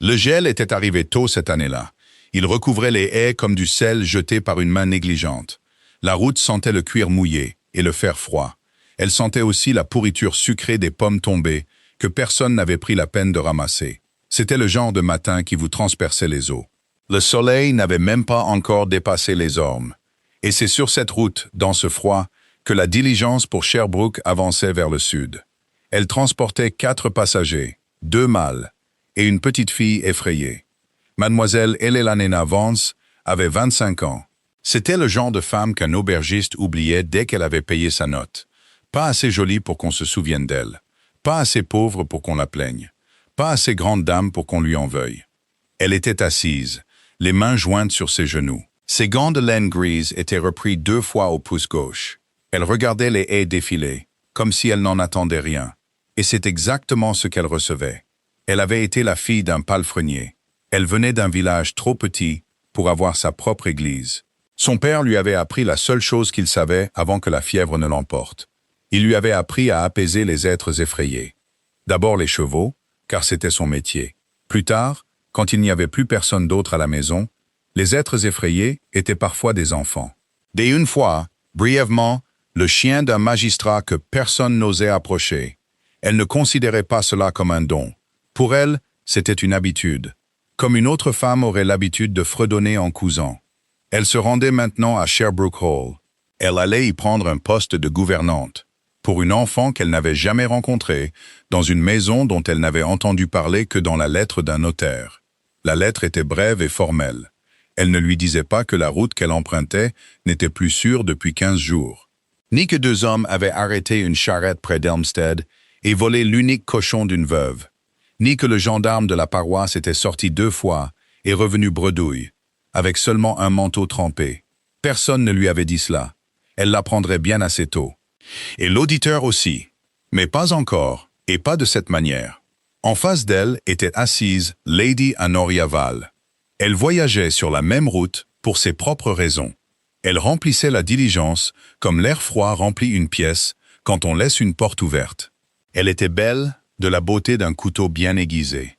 Le gel était arrivé tôt cette année-là. Il recouvrait les haies comme du sel jeté par une main négligente. La route sentait le cuir mouillé et le fer froid. Elle sentait aussi la pourriture sucrée des pommes tombées que personne n'avait pris la peine de ramasser. C'était le genre de matin qui vous transperçait les os. Le soleil n'avait même pas encore dépassé les ormes. Et c'est sur cette route, dans ce froid, que la diligence pour Sherbrooke avançait vers le sud. Elle transportait 4 passagers, 2 mâles, et une petite fille effrayée. Mademoiselle Helena Vance avait 25 ans. C'était le genre de femme qu'un aubergiste oubliait dès qu'elle avait payé sa note. Pas assez jolie pour qu'on se souvienne d'elle. Pas assez pauvre pour qu'on la plaigne. Pas assez grande dame pour qu'on lui en veuille. Elle était assise, les mains jointes sur ses genoux. Ses gants de laine grise étaient repris 2 fois au pouce gauche. Elle regardait les haies défiler, comme si elle n'en attendait rien. Et c'est exactement ce qu'elle recevait. Elle avait été la fille d'un palefrenier. Elle venait d'un village trop petit pour avoir sa propre église. Son père lui avait appris la seule chose qu'il savait avant que la fièvre ne l'emporte. Il lui avait appris à apaiser les êtres effrayés. D'abord les chevaux, car c'était son métier. Plus tard, quand il n'y avait plus personne d'autre à la maison, les êtres effrayés étaient parfois des enfants. Dès une fois, brièvement, le chien d'un magistrat que personne n'osait approcher. Elle ne considérait pas cela comme un don. Pour elle, c'était une habitude. Comme une autre femme aurait l'habitude de fredonner en cousant. Elle se rendait maintenant à Sherbrooke Hall. Elle allait y prendre un poste de gouvernante. Pour une enfant qu'elle n'avait jamais rencontrée, dans une maison dont elle n'avait entendu parler que dans la lettre d'un notaire. La lettre était brève et formelle. Elle ne lui disait pas que la route qu'elle empruntait n'était plus sûre depuis 15 jours. Ni que 2 hommes avaient arrêté une charrette près d'Elmstead et volé l'unique cochon d'une veuve. Ni que le gendarme de la paroisse était sorti 2 fois et revenu bredouille, avec seulement un manteau trempé. Personne ne lui avait dit cela. Elle l'apprendrait bien assez tôt. Et l'auditeur aussi. Mais pas encore, et pas de cette manière. En face d'elle était assise Lady Honoria Vale. Elle voyageait sur la même route pour ses propres raisons. Elle remplissait la diligence comme l'air froid remplit une pièce quand on laisse une porte ouverte. Elle était belle, de la beauté d'un couteau bien aiguisé.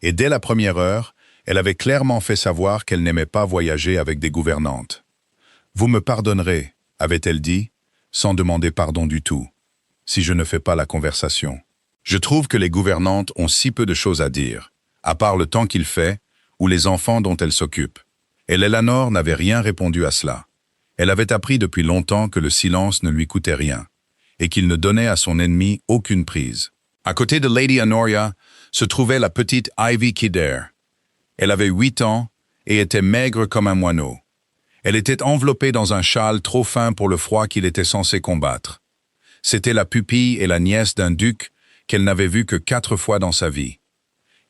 Et dès la première heure, elle avait clairement fait savoir qu'elle n'aimait pas voyager avec des gouvernantes. « Vous me pardonnerez », avait-elle dit, sans demander pardon du tout, si je ne fais pas la conversation. Je trouve que les gouvernantes ont si peu de choses à dire, à part le temps qu'il fait, ou les enfants dont elles s'occupent. Et Eleanor n'avait rien répondu à cela. Elle avait appris depuis longtemps que le silence ne lui coûtait rien, et qu'il ne donnait à son ennemi aucune prise. À côté de Lady Honoria se trouvait la petite Ivy Kidder. Elle avait 8 ans et était maigre comme un moineau. Elle était enveloppée dans un châle trop fin pour le froid qu'il était censé combattre. C'était la pupille et la nièce d'un duc qu'elle n'avait vu que 4 fois dans sa vie.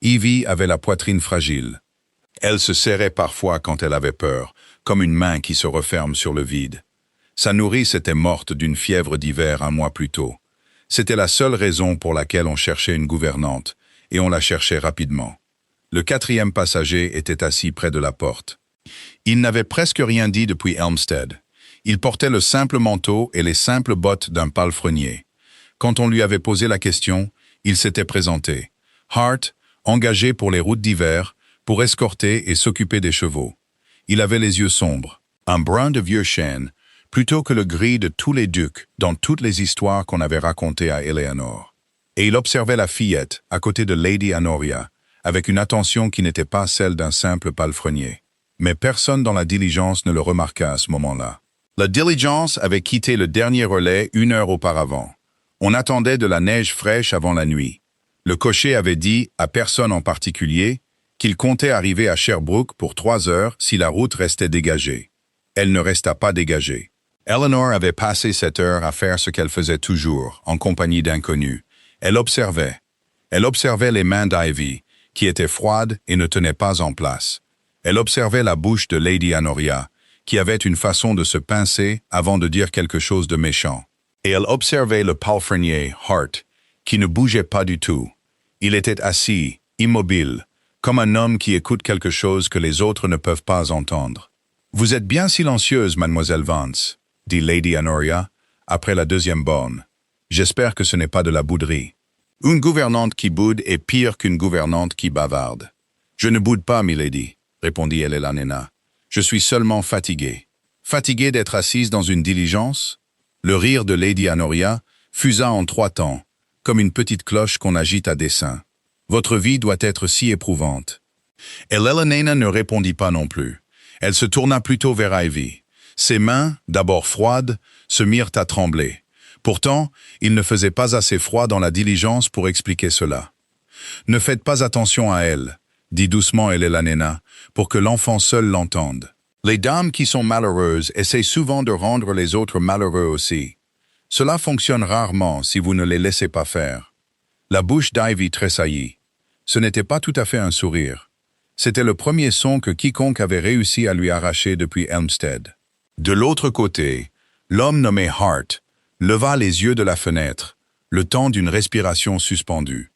Ivy avait la poitrine fragile. Elle se serrait parfois quand elle avait peur, comme une main qui se referme sur le vide. Sa nourrice était morte d'une fièvre d'hiver 1 mois plus tôt. C'était la seule raison pour laquelle on cherchait une gouvernante, et on la cherchait rapidement. Le 4e passager était assis près de la porte. Il n'avait presque rien dit depuis Elmstead. Il portait le simple manteau et les simples bottes d'un palefrenier. Quand on lui avait posé la question, il s'était présenté. Hart, engagé pour les routes d'hiver, pour escorter et s'occuper des chevaux. Il avait les yeux sombres, un brun de vieux chêne, plutôt que le gris de tous les ducs dans toutes les histoires qu'on avait racontées à Eleanor. Et il observait la fillette, à côté de Lady Honoria, avec une attention qui n'était pas celle d'un simple palefrenier. Mais personne dans la diligence ne le remarqua à ce moment-là. La diligence avait quitté le dernier relais 1 heure auparavant. On attendait de la neige fraîche avant la nuit. Le cocher avait dit, à personne en particulier, qu'il comptait arriver à Sherbrooke pour 3 heures si la route restait dégagée. Elle ne resta pas dégagée. Eleanor avait passé cette heure à faire ce qu'elle faisait toujours, en compagnie d'inconnus. Elle observait. Elle observait les mains d'Ivy, qui étaient froides et ne tenaient pas en place. Elle observait la bouche de Lady Honoria, qui avait une façon de se pincer avant de dire quelque chose de méchant. Et elle observait le palefrenier, Hart, qui ne bougeait pas du tout. Il était assis, immobile, comme un homme qui écoute quelque chose que les autres ne peuvent pas entendre. « Vous êtes bien silencieuse, mademoiselle Vance, » dit Lady Honoria, après la 2e borne. « J'espère que ce n'est pas de la bouderie. » Une gouvernante qui boude est pire qu'une gouvernante qui bavarde. Je ne boude pas, milady, répondit Elelanena. Je suis seulement fatigué. Fatigué d'être assise dans une diligence? Le rire de Lady Honoria fusa en 3 temps, comme une petite cloche qu'on agite à dessein. Votre vie doit être si éprouvante. Elelanena ne répondit pas non plus. Elle se tourna plutôt vers Ivy. Ses mains, d'abord froides, se mirent à trembler. Pourtant, il ne faisait pas assez froid dans la diligence pour expliquer cela. « Ne faites pas attention à elle », dit doucement Elelanena, pour que l'enfant seul l'entende. Les dames qui sont malheureuses essaient souvent de rendre les autres malheureux aussi. Cela fonctionne rarement si vous ne les laissez pas faire. La bouche d'Ivy tressaillit. Ce n'était pas tout à fait un sourire. C'était le premier son que quiconque avait réussi à lui arracher depuis Elmstead. De l'autre côté, l'homme nommé Hart leva les yeux de la fenêtre, le temps d'une respiration suspendue.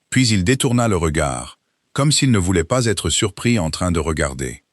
Puis il détourna le regard, comme s'il ne voulait pas être surpris en train de regarder.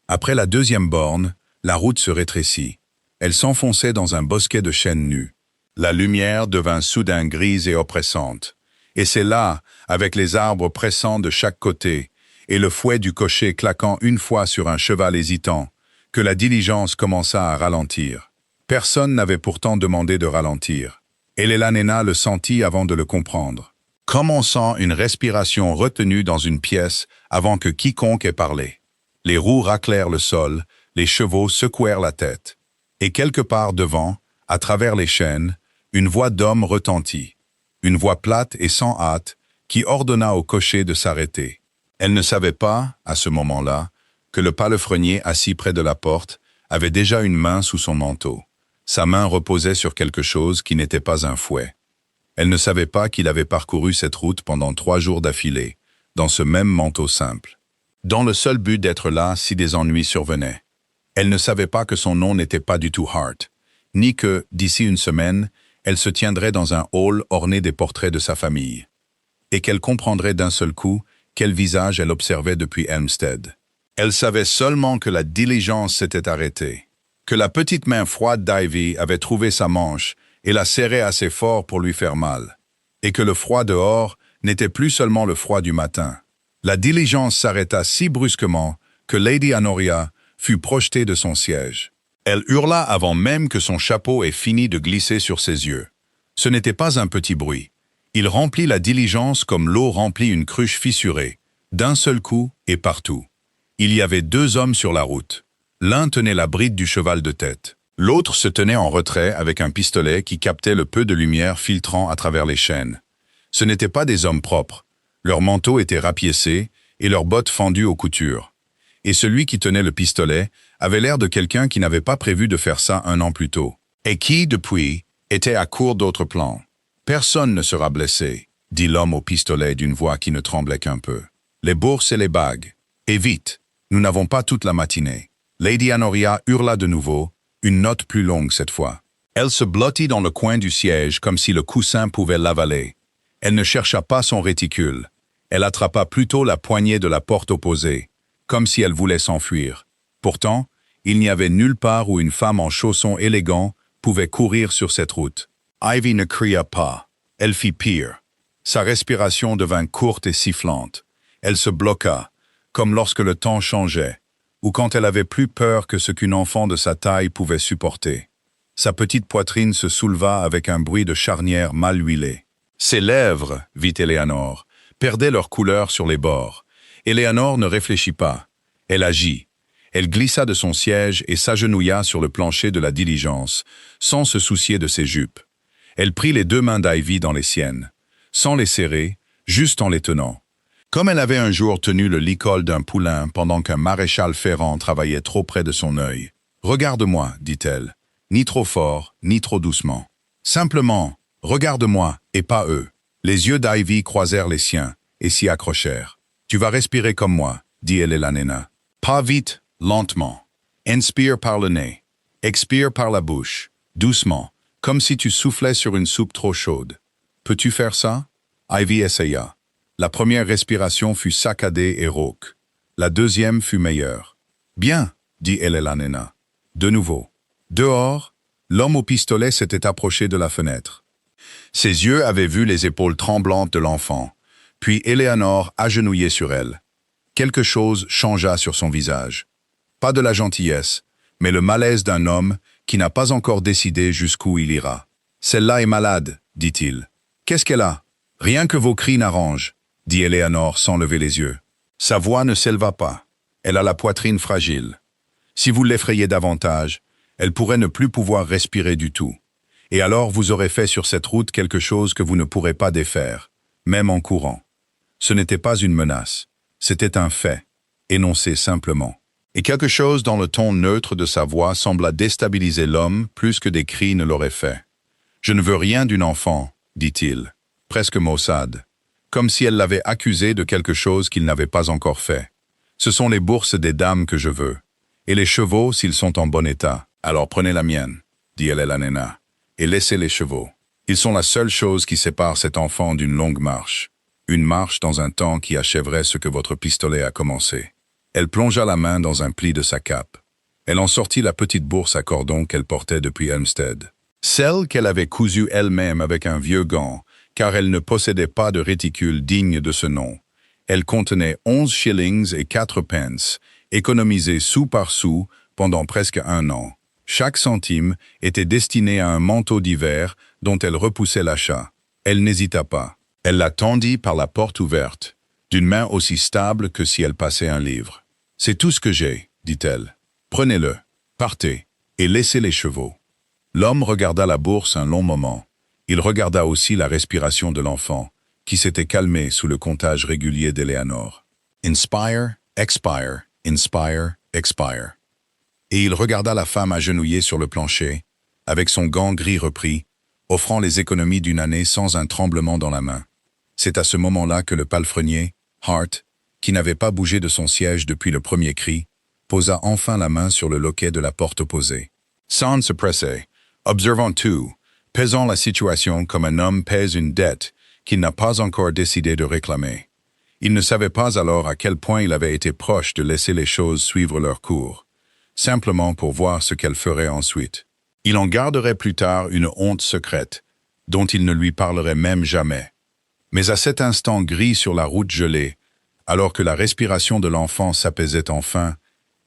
Après la 2e borne, la route se rétrécit. Elle s'enfonçait dans un bosquet de chênes nus. La lumière devint soudain grise et oppressante. Et c'est là, avec les arbres pressant de chaque côté, et le fouet du cocher claquant une fois sur un cheval hésitant, que la diligence commença à ralentir. Personne n'avait pourtant demandé de ralentir. Elelanena le sentit avant de le comprendre. Comme on sent une respiration retenue dans une pièce avant que quiconque ait parlé. Les roues raclèrent le sol, les chevaux secouèrent la tête. Et quelque part devant, à travers les chênes, une voix d'homme retentit. Une voix plate et sans hâte qui ordonna au cocher de s'arrêter. Elle ne savait pas, à ce moment-là, que le palefrenier assis près de la porte avait déjà une main sous son manteau. Sa main reposait sur quelque chose qui n'était pas un fouet. Elle ne savait pas qu'il avait parcouru cette route pendant 3 jours d'affilée, dans ce même manteau simple, dans le seul but d'être là si des ennuis survenaient. Elle ne savait pas que son nom n'était pas du tout Hart, ni que, d'ici une semaine, elle se tiendrait dans un hall orné des portraits de sa famille, et qu'elle comprendrait d'un seul coup quel visage elle observait depuis Elmstead. Elle savait seulement que la diligence s'était arrêtée, que la petite main froide d'Ivy avait trouvé sa manche et la serrait assez fort pour lui faire mal, et que le froid dehors n'était plus seulement le froid du matin. La diligence s'arrêta si brusquement que Lady Honoria fut projetée de son siège. Elle hurla avant même que son chapeau ait fini de glisser sur ses yeux. Ce n'était pas un petit bruit. Il remplit la diligence comme l'eau remplit une cruche fissurée, d'un seul coup et partout. Il y avait 2 hommes sur la route. L'un tenait la bride du cheval de tête. L'autre se tenait en retrait avec un pistolet qui captait le peu de lumière filtrant à travers les chênes. Ce n'étaient pas des hommes propres. Leurs manteaux étaient rapiécés et leurs bottes fendues aux coutures. Et celui qui tenait le pistolet avait l'air de quelqu'un qui n'avait pas prévu de faire ça 1 an plus tôt, et qui, depuis, était à court d'autres plans. « Personne ne sera blessé », dit l'homme au pistolet d'une voix qui ne tremblait qu'un peu. « Les bourses et les bagues. Et vite, nous n'avons pas toute la matinée. » Lady Honoria hurla de nouveau, une note plus longue cette fois. Elle se blottit dans le coin du siège comme si le coussin pouvait l'avaler. Elle ne chercha pas son réticule. Elle attrapa plutôt la poignée de la porte opposée, comme si elle voulait s'enfuir. Pourtant, il n'y avait nulle part où une femme en chaussons élégants pouvait courir sur cette route. Ivy ne cria pas. Elle fit pire. Sa respiration devint courte et sifflante. Elle se bloqua, comme lorsque le temps changeait, ou quand elle avait plus peur que ce qu'une enfant de sa taille pouvait supporter. Sa petite poitrine se souleva avec un bruit de charnière mal huilée. Ses lèvres, vit Eleanor, perdaient leur couleur sur les bords. Eleanor ne réfléchit pas. Elle agit. Elle glissa de son siège et s'agenouilla sur le plancher de la diligence, sans se soucier de ses jupes. Elle prit les 2 mains d'Ivy dans les siennes, sans les serrer, juste en les tenant. Comme elle avait un jour tenu le licol d'un poulain pendant qu'un maréchal ferrant travaillait trop près de son œil. « Regarde-moi, dit-elle, ni trop fort, ni trop doucement. Simplement, regarde-moi et pas eux. » Les yeux d'Ivy croisèrent les siens et s'y accrochèrent. « Tu vas respirer comme moi, dit Elelanena. Pas vite, lentement. Inspire par le nez. Expire par la bouche, doucement, comme si tu soufflais sur une soupe trop chaude. Peux-tu faire ça? » Ivy essaya. La première respiration fut saccadée et rauque. La deuxième fut meilleure. « Bien, dit Elelanena. De nouveau. Dehors, l'homme au pistolet s'était approché de la fenêtre. Ses yeux avaient vu les épaules tremblantes de l'enfant, puis Eleanor agenouillée sur elle. Quelque chose changea sur son visage. Pas de la gentillesse, mais le malaise d'un homme qui n'a pas encore décidé jusqu'où il ira. « Celle-là est malade, dit-il. Qu'est-ce qu'elle a? Rien que vos cris n'arrangent, dit Éléanore sans lever les yeux. Sa voix ne s'éleva pas. Elle a la poitrine fragile. Si vous l'effrayez davantage, elle pourrait ne plus pouvoir respirer du tout. Et alors vous aurez fait sur cette route quelque chose que vous ne pourrez pas défaire, même en courant. Ce n'était pas une menace, c'était un fait, énoncé simplement. Et quelque chose dans le ton neutre de sa voix sembla déstabiliser l'homme plus que des cris ne l'auraient fait. « Je ne veux rien d'une enfant, dit-il, presque maussade, comme si elle l'avait accusé de quelque chose qu'il n'avait pas encore fait. Ce sont les bourses des dames que je veux, et les chevaux s'ils sont en bon état. Alors prenez la mienne, dit Eléanena, et laissez les chevaux. Ils sont la seule chose qui sépare cet enfant d'une longue marche. Une marche dans un temps qui achèverait ce que votre pistolet a commencé. » Elle plongea la main dans un pli de sa cape. Elle en sortit la petite bourse à cordon qu'elle portait depuis Helmstead. Celle qu'elle avait cousue elle-même avec un vieux gant, car elle ne possédait pas de réticule digne de ce nom. Elle contenait 11 shillings et 4 pence, économisés sou par sou pendant presque un an. Chaque centime était destiné à un manteau d'hiver dont elle repoussait l'achat. Elle n'hésita pas. Elle la tendit par la porte ouverte, d'une main aussi stable que si elle passait un livre. « C'est tout ce que j'ai, dit-elle. Prenez-le, partez, et laissez les chevaux. » L'homme regarda la bourse un long moment. Il regarda aussi la respiration de l'enfant, qui s'était calmée sous le comptage régulier d'Éléanore. Inspire, expire, inspire, expire. Et il regarda la femme agenouillée sur le plancher, avec son gant gris repris, offrant les économies d'une année sans un tremblement dans la main. C'est à ce moment-là que le palefrenier, Hart, qui n'avait pas bougé de son siège depuis le premier cri, posa enfin la main sur le loquet de la porte opposée. Sans se presser, observant tout, pesant la situation comme un homme pèse une dette qu'il n'a pas encore décidé de réclamer. Il ne savait pas alors à quel point il avait été proche de laisser les choses suivre leur cours, simplement pour voir ce qu'elle ferait ensuite. Il en garderait plus tard une honte secrète, dont il ne lui parlerait même jamais. Mais à cet instant gris sur la route gelée, alors que la respiration de l'enfant s'apaisait enfin,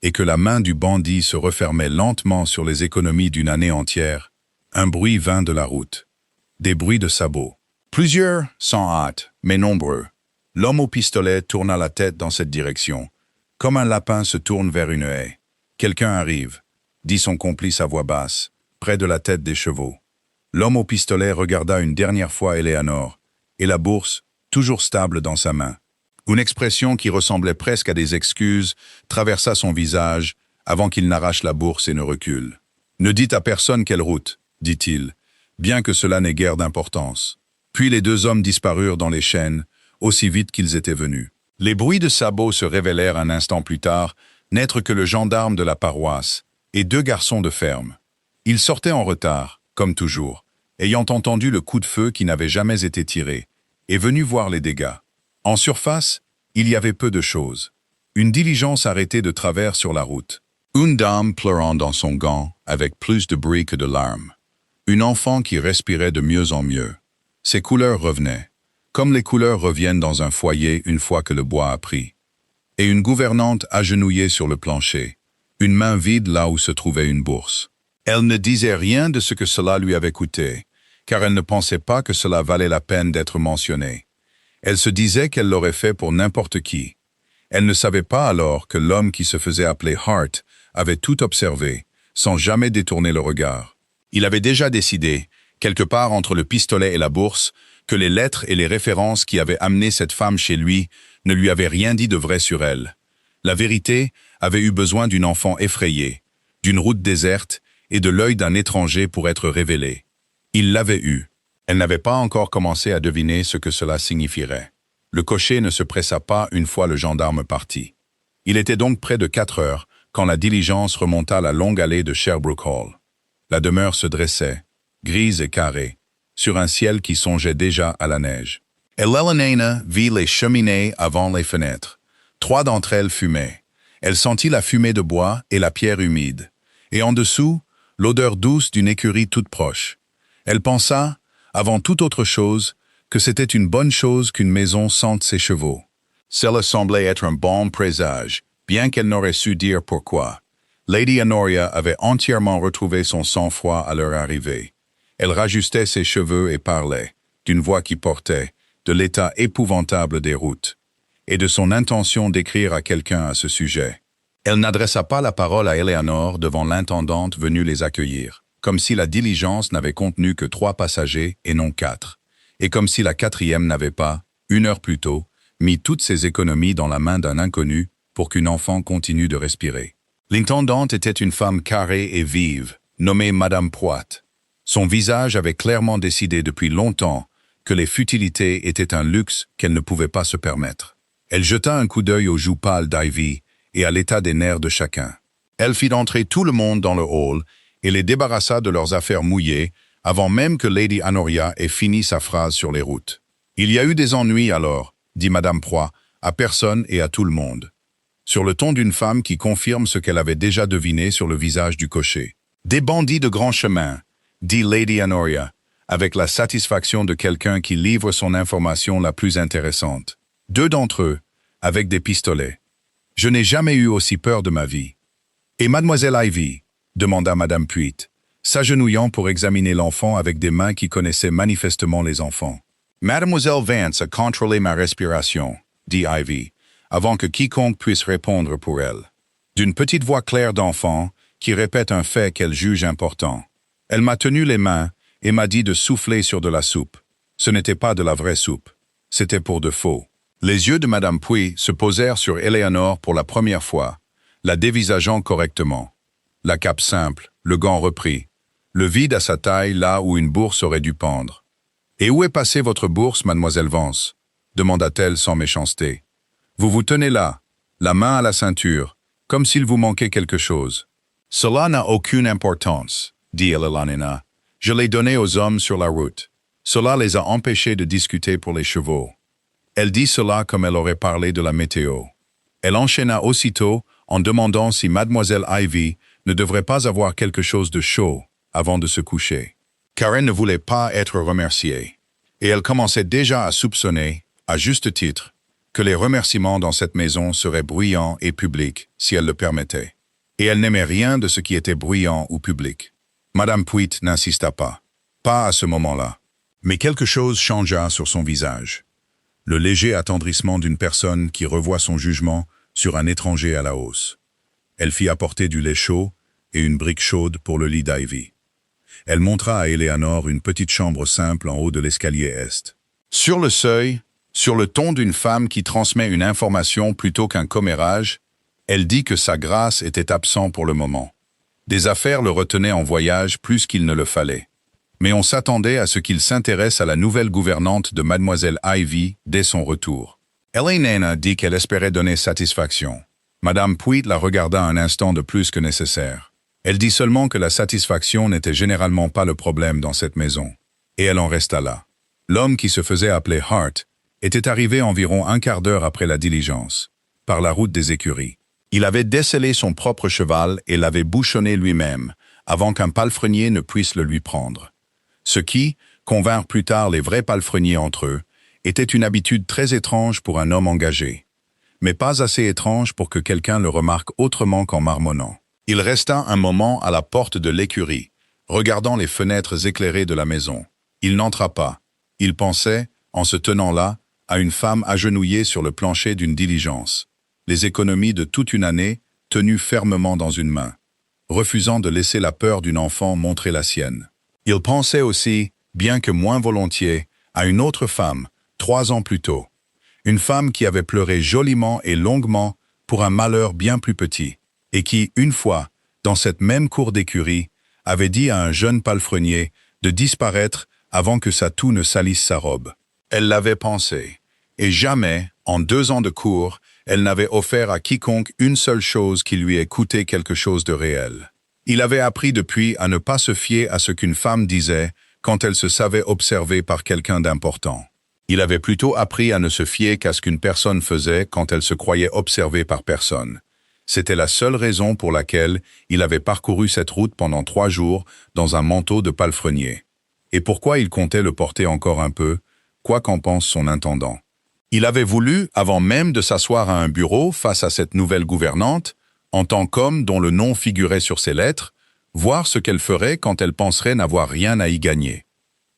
et que la main du bandit se refermait lentement sur les économies d'une année entière, un bruit vint de la route. Des bruits de sabots. Plusieurs, sans hâte, mais nombreux. L'homme au pistolet tourna la tête dans cette direction, comme un lapin se tourne vers une haie. « Quelqu'un arrive », dit son complice à voix basse, près de la tête des chevaux. L'homme au pistolet regarda une dernière fois Éléanore, et la bourse, toujours stable dans sa main. Une expression qui ressemblait presque à des excuses traversa son visage avant qu'il n'arrache la bourse et ne recule. « Ne dites à personne quelle route, » dit-il, bien que cela n'ait guère d'importance. Puis les deux hommes disparurent dans les chênes, aussi vite qu'ils étaient venus. Les bruits de sabots se révélèrent un instant plus tard, n'être que le gendarme de la paroisse et deux garçons de ferme. Ils sortaient en retard, comme toujours, ayant entendu le coup de feu qui n'avait jamais été tiré, et venus voir les dégâts. En surface, il y avait peu de choses. Une diligence arrêtée de travers sur la route. Une dame pleurant dans son gant, avec plus de bruit que de larmes. Une enfant qui respirait de mieux en mieux. Ses couleurs revenaient, comme les couleurs reviennent dans un foyer une fois que le bois a pris. Et une gouvernante agenouillée sur le plancher, une main vide là où se trouvait une bourse. Elle ne disait rien de ce que cela lui avait coûté, car elle ne pensait pas que cela valait la peine d'être mentionné. Elle se disait qu'elle l'aurait fait pour n'importe qui. Elle ne savait pas alors que l'homme qui se faisait appeler Hart avait tout observé, sans jamais détourner le regard. Il avait déjà décidé, quelque part entre le pistolet et la bourse, que les lettres et les références qui avaient amené cette femme chez lui ne lui avaient rien dit de vrai sur elle. La vérité avait eu besoin d'une enfant effrayée, d'une route déserte et de l'œil d'un étranger pour être révélée. Il l'avait eue. Elle n'avait pas encore commencé à deviner ce que cela signifierait. Le cocher ne se pressa pas une fois le gendarme parti. Il était donc près de 4 heures quand la diligence remonta la longue allée de Sherbrooke Hall. La demeure se dressait, grise et carrée, sur un ciel qui songeait déjà à la neige. Éléanore vit les cheminées avant les fenêtres. 3 d'entre elles fumaient. Elle sentit la fumée de bois et la pierre humide. Et en dessous, l'odeur douce d'une écurie toute proche. Elle pensa, avant toute autre chose, que c'était une bonne chose qu'une maison sente ses chevaux. Cela semblait être un bon présage, bien qu'elle n'aurait su dire pourquoi. Lady Honoria avait entièrement retrouvé son sang-froid à leur arrivée. Elle rajustait ses cheveux et parlait, d'une voix qui portait, de l'état épouvantable des routes, et de son intention d'écrire à quelqu'un à ce sujet. Elle n'adressa pas la parole à Eleanor devant l'intendante venue les accueillir, comme si la diligence n'avait contenu que 3 passagers et non 4, et comme si la 4e n'avait pas, 1 heure plus tôt, mis toutes ses économies dans la main d'un inconnu pour qu'une enfant continue de respirer. L'intendante était une femme carrée et vive, nommée Madame Poit. Son visage avait clairement décidé depuis longtemps que les futilités étaient un luxe qu'elle ne pouvait pas se permettre. Elle jeta un coup d'œil aux joues pâles d'Ivy et à l'état des nerfs de chacun. Elle fit entrer tout le monde dans le hall et les débarrassa de leurs affaires mouillées avant même que Lady Honoria ait fini sa phrase sur les routes. « Il y a eu des ennuis alors », dit Madame Poit, à personne et à tout le monde, sur le ton d'une femme qui confirme ce qu'elle avait déjà deviné sur le visage du cocher. « Des bandits de grand chemin », dit Lady Honoria, avec la satisfaction de quelqu'un qui livre son information la plus intéressante. 2 d'entre eux, avec des pistolets. Je n'ai jamais eu aussi peur de ma vie. « Et Mademoiselle Ivy ?» demanda Madame Puit, s'agenouillant pour examiner l'enfant avec des mains qui connaissaient manifestement les enfants. « Mademoiselle Vance a contrôlé ma respiration, » dit Ivy, avant que quiconque puisse répondre pour elle. D'une petite voix claire d'enfant qui répète un fait qu'elle juge important. Elle m'a tenu les mains et m'a dit de souffler sur de la soupe. Ce n'était pas de la vraie soupe. C'était pour de faux. Les yeux de Madame Puit se posèrent sur Eleanor pour la première fois, la dévisageant correctement. La cape simple, le gant repris, le vide à sa taille là où une bourse aurait dû pendre. « Et où est passée votre bourse, Mademoiselle Vance ?» demanda-t-elle sans méchanceté. « Vous vous tenez là, la main à la ceinture, comme s'il vous manquait quelque chose. »« Cela n'a aucune importance, » dit Eleanor. « Je l'ai donné aux hommes sur la route. Cela les a empêchés de discuter pour les chevaux. » Elle dit cela comme elle aurait parlé de la météo. Elle enchaîna aussitôt en demandant si Mademoiselle Ivy ne devrait pas avoir quelque chose de chaud avant de se coucher. Car elle ne voulait pas être remerciée. Et elle commençait déjà à soupçonner, à juste titre, que les remerciements dans cette maison seraient bruyants et publics si elle le permettait. Et elle n'aimait rien de ce qui était bruyant ou public. Madame Puit n'insista pas. Pas à ce moment-là. Mais quelque chose changea sur son visage. Le léger attendrissement d'une personne qui revoit son jugement sur un étranger à la hausse. Elle fit apporter du lait chaud et une brique chaude pour le lit d'Ivy. Elle montra à Eleanor une petite chambre simple en haut de l'escalier est. Sur le seuil, sur le ton d'une femme qui transmet une information plutôt qu'un commérage, elle dit que sa grâce était absent pour le moment. Des affaires le retenaient en voyage plus qu'il ne le fallait. Mais on s'attendait à ce qu'il s'intéresse à la nouvelle gouvernante de Mademoiselle Ivy dès son retour. Eleanor dit qu'elle espérait donner satisfaction. Madame Puit la regarda un instant de plus que nécessaire. Elle dit seulement que la satisfaction n'était généralement pas le problème dans cette maison. Et elle en resta là. L'homme qui se faisait appeler Hart était arrivé environ un quart d'heure après la diligence, par la route des écuries. Il avait décellé son propre cheval et l'avait bouchonné lui-même, avant qu'un palefrenier ne puisse le lui prendre. Ce qui, convinrent plus tard les vrais palefreniers entre eux, était une habitude très étrange pour un homme engagé, mais pas assez étrange pour que quelqu'un le remarque autrement qu'en marmonnant. Il resta un moment à la porte de l'écurie, regardant les fenêtres éclairées de la maison. Il n'entra pas. Il pensait, en se tenant là, à une femme agenouillée sur le plancher d'une diligence, les économies de toute une année tenues fermement dans une main, refusant de laisser la peur d'une enfant montrer la sienne. Il pensait aussi, bien que moins volontiers, à une autre femme, 3 ans plus tôt. Une femme qui avait pleuré joliment et longuement pour un malheur bien plus petit, et qui, une fois, dans cette même cour d'écurie, avait dit à un jeune palefrenier de disparaître avant que sa toux ne salisse sa robe. Elle l'avait pensé, et jamais, en 2 ans de cours, elle n'avait offert à quiconque une seule chose qui lui ait coûté quelque chose de réel. Il avait appris depuis à ne pas se fier à ce qu'une femme disait quand elle se savait observée par quelqu'un d'important. Il avait plutôt appris à ne se fier qu'à ce qu'une personne faisait quand elle se croyait observée par personne. C'était la seule raison pour laquelle il avait parcouru cette route pendant 3 jours dans un manteau de palefrenier. Et pourquoi il comptait le porter encore un peu, quoi qu'en pense son intendant. Il avait voulu, avant même de s'asseoir à un bureau face à cette nouvelle gouvernante, en tant qu'homme dont le nom figurait sur ses lettres, voir ce qu'elle ferait quand elle penserait n'avoir rien à y gagner.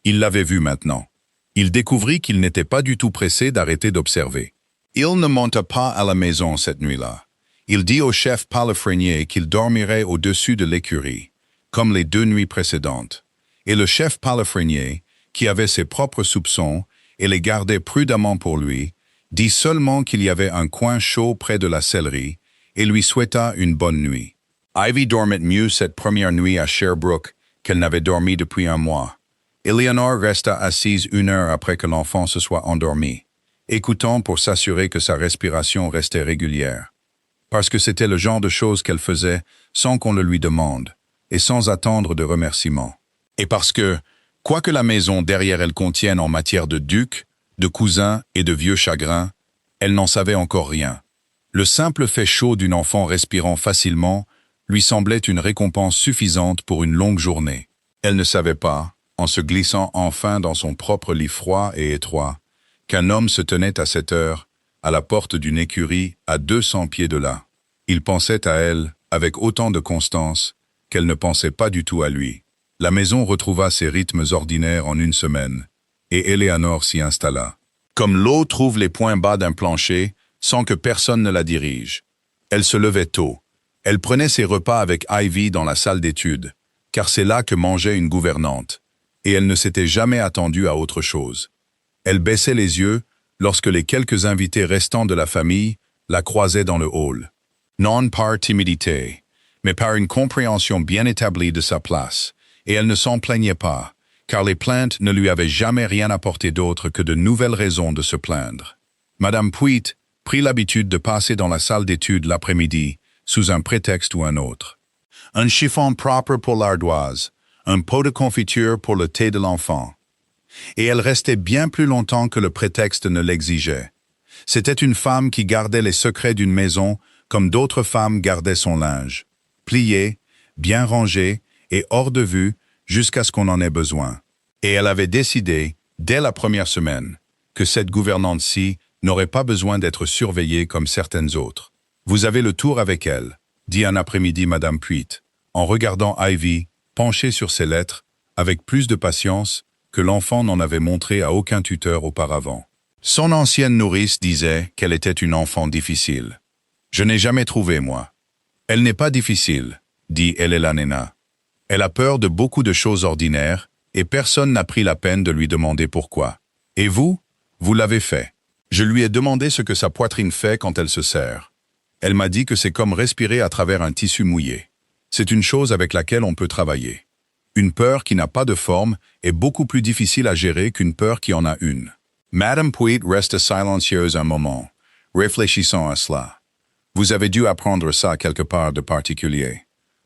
Il l'avait vu maintenant. Il découvrit qu'il n'était pas du tout pressé d'arrêter d'observer. Il ne monta pas à la maison cette nuit-là. Il dit au chef palefrenier qu'il dormirait au-dessus de l'écurie, comme les 2 nuits précédentes. Et le chef palefrenier, qui avait ses propres soupçons et les gardait prudemment pour lui, dit seulement qu'il y avait un coin chaud près de la sellerie et lui souhaita une bonne nuit. Ivy dormait mieux cette première nuit à Sherbrooke qu'elle n'avait dormi depuis un mois. Eleanor resta assise 1 heure après que l'enfant se soit endormi, écoutant pour s'assurer que sa respiration restait régulière. Parce que c'était le genre de choses qu'elle faisait sans qu'on le lui demande et sans attendre de remerciements. Et parce que, quoi que la maison derrière elle contienne en matière de ducs, de cousins et de vieux chagrins, elle n'en savait encore rien. Le simple fait chaud d'une enfant respirant facilement lui semblait une récompense suffisante pour une longue journée. Elle ne savait pas, en se glissant enfin dans son propre lit froid et étroit, qu'un homme se tenait à cette heure, à la porte d'une écurie à 200 pieds de là. Il pensait à elle avec autant de constance qu'elle ne pensait pas du tout à lui. La maison retrouva ses rythmes ordinaires en 1 semaine, et Eleanor s'y installa. Comme l'eau trouve les points bas d'un plancher, sans que personne ne la dirige. Elle se levait tôt. Elle prenait ses repas avec Ivy dans la salle d'études, car c'est là que mangeait une gouvernante, et elle ne s'était jamais attendue à autre chose. Elle baissait les yeux lorsque les quelques invités restants de la famille la croisaient dans le hall. Non par timidité, mais par une compréhension bien établie de sa place, et elle ne s'en plaignait pas, car les plaintes ne lui avaient jamais rien apporté d'autre que de nouvelles raisons de se plaindre. Madame Puit prit l'habitude de passer dans la salle d'études l'après-midi, sous un prétexte ou un autre. Un chiffon propre pour l'ardoise, un pot de confiture pour le thé de l'enfant. Et elle restait bien plus longtemps que le prétexte ne l'exigeait. C'était une femme qui gardait les secrets d'une maison comme d'autres femmes gardaient son linge, plié, bien rangé et hors de vue jusqu'à ce qu'on en ait besoin. Et elle avait décidé, dès la première semaine, que cette gouvernante-ci n'aurait pas besoin d'être surveillée comme certaines autres. « Vous avez le tour avec elle », dit un après-midi Madame Puit, en regardant Ivy, penchée sur ses lettres, avec plus de patience que l'enfant n'en avait montré à aucun tuteur auparavant. Son ancienne nourrice disait qu'elle était une enfant difficile. « Je n'ai jamais trouvé, moi. »« Elle n'est pas difficile, » dit Eleanor. « Elle a peur de beaucoup de choses ordinaires, et personne n'a pris la peine de lui demander pourquoi. Et vous, vous l'avez fait. Je lui ai demandé ce que sa poitrine fait quand elle se serre. Elle m'a dit que c'est comme respirer à travers un tissu mouillé. C'est une chose avec laquelle on peut travailler. Une peur qui n'a pas de forme est beaucoup plus difficile à gérer qu'une peur qui en a une. » Madame Puit resta silencieuse un moment, réfléchissant à cela. « Vous avez dû apprendre ça quelque part de particulier.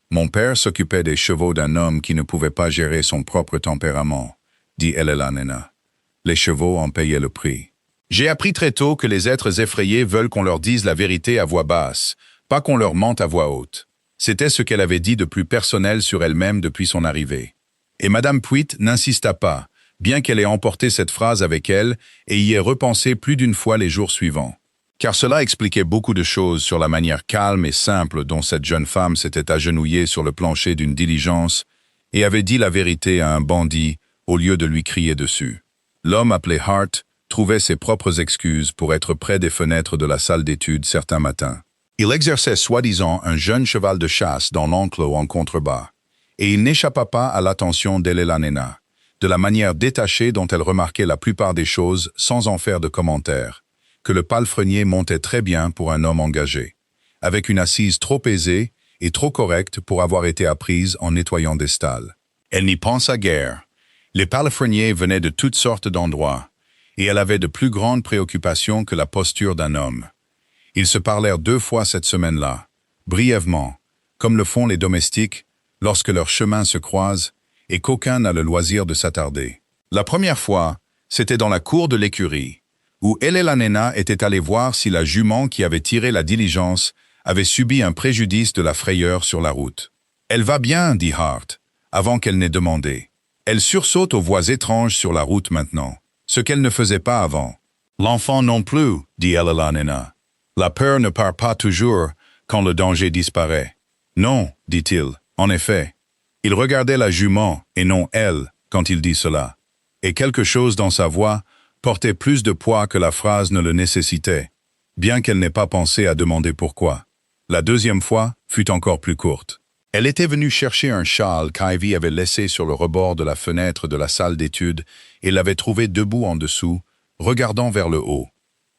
Mon père s'occupait des chevaux d'un homme qui ne pouvait pas gérer son propre tempérament, » dit Eleanor. Les chevaux en payaient le prix. J'ai appris très tôt que les êtres effrayés veulent qu'on leur dise la vérité à voix basse, pas qu'on leur mente à voix haute. C'était ce qu'elle avait dit de plus personnel sur elle-même depuis son arrivée. Et Madame Puit n'insista pas, bien qu'elle ait emporté cette phrase avec elle et y ait repensé plus d'une fois les jours suivants. Car cela expliquait beaucoup de choses sur la manière calme et simple dont cette jeune femme s'était agenouillée sur le plancher d'une diligence et avait dit la vérité à un bandit au lieu de lui crier dessus. L'homme appelé Hart trouvait ses propres excuses pour être près des fenêtres de la salle d'études certains matins. Il exerçait soi-disant un jeune cheval de chasse dans l'enclos en contrebas, et il n'échappa pas à l'attention d'Eleanor, de la manière détachée dont elle remarquait la plupart des choses sans en faire de commentaires, que le palefrenier montait très bien pour un homme engagé, avec une assise trop aisée et trop correcte pour avoir été apprise en nettoyant des stalles. Elle n'y pensa guère. Les palefreniers venaient de toutes sortes d'endroits, et elle avait de plus grandes préoccupations que la posture d'un homme. Ils se parlèrent 2 fois cette semaine-là, brièvement, comme le font les domestiques lorsque leurs chemins se croisent et qu'aucun n'a le loisir de s'attarder. La première fois, c'était dans la cour de l'écurie, où Eleanor était allée voir si la jument qui avait tiré la diligence avait subi un préjudice de la frayeur sur la route. « Elle va bien, » dit Hart, avant qu'elle n'ait demandé. Elle sursaute aux voix étranges sur la route maintenant, ce qu'elle ne faisait pas avant. L'enfant non plus, dit elle à la nana. La peur ne part pas toujours quand le danger disparaît. Non, dit-il, en effet. Il regardait la jument et non elle quand il dit cela. Et quelque chose dans sa voix portait plus de poids que la phrase ne le nécessitait, bien qu'elle n'ait pas pensé à demander pourquoi. La deuxième fois fut encore plus courte. Elle était venue chercher un châle qu'Ivy avait laissé sur le rebord de la fenêtre de la salle d'études et l'avait trouvé debout en dessous, regardant vers le haut.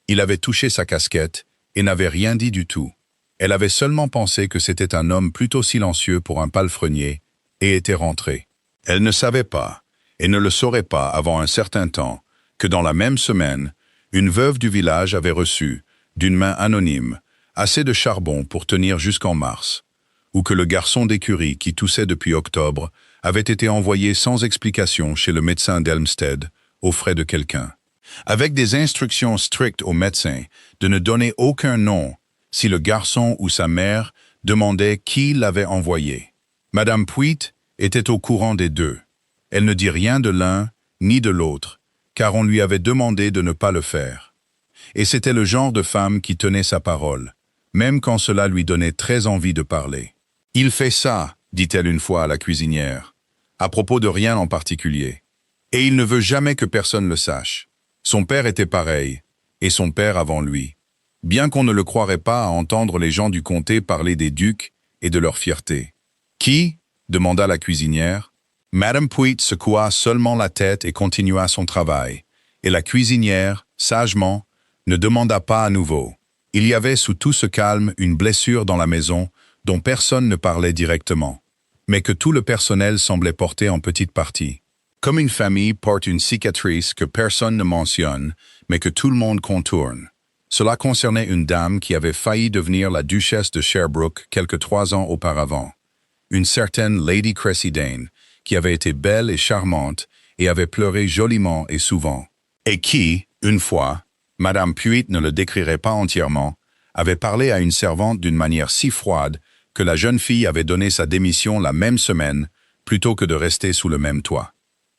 Il avait touché sa casquette et n'avait rien dit du tout. Elle avait seulement pensé que c'était un homme plutôt silencieux pour un palefrenier et était rentrée. Elle ne savait pas, et ne le saurait pas avant un certain temps, que dans la même semaine, une veuve du village avait reçu, d'une main anonyme, assez de charbon pour tenir jusqu'en mars, ou que le garçon d'écurie qui toussait depuis octobre avait été envoyé sans explication chez le médecin d'Elmstead, aux frais de quelqu'un, avec des instructions strictes au médecin de ne donner aucun nom si le garçon ou sa mère demandait qui l'avait envoyé. Madame Puit était au courant des deux. Elle ne dit rien de l'un ni de l'autre, car on lui avait demandé de ne pas le faire. Et c'était le genre de femme qui tenait sa parole, même quand cela lui donnait très envie de parler. « Il fait ça », dit-elle une fois à la cuisinière, à propos de rien en particulier. Et il ne veut jamais que personne le sache. Son père était pareil, et son père avant lui. Bien qu'on ne le croirait pas à entendre les gens du comté parler des ducs et de leur fierté. « Qui » demanda la cuisinière. Madame Puit secoua seulement la tête et continua son travail, et la cuisinière, sagement, ne demanda pas à nouveau. Il y avait sous tout ce calme une blessure dans la maison dont personne ne parlait directement, mais que tout le personnel semblait porter en petite partie. Comme une famille porte une cicatrice que personne ne mentionne, mais que tout le monde contourne. Cela concernait une dame qui avait failli devenir la duchesse de Sherbrooke quelque 3 ans auparavant. Une certaine Lady Cressydane, qui avait été belle et charmante et avait pleuré joliment et souvent, et qui, une fois, Madame Puit ne le décrirait pas entièrement, avait parlé à une servante d'une manière si froide que la jeune fille avait donné sa démission la même semaine plutôt que de rester sous le même toit.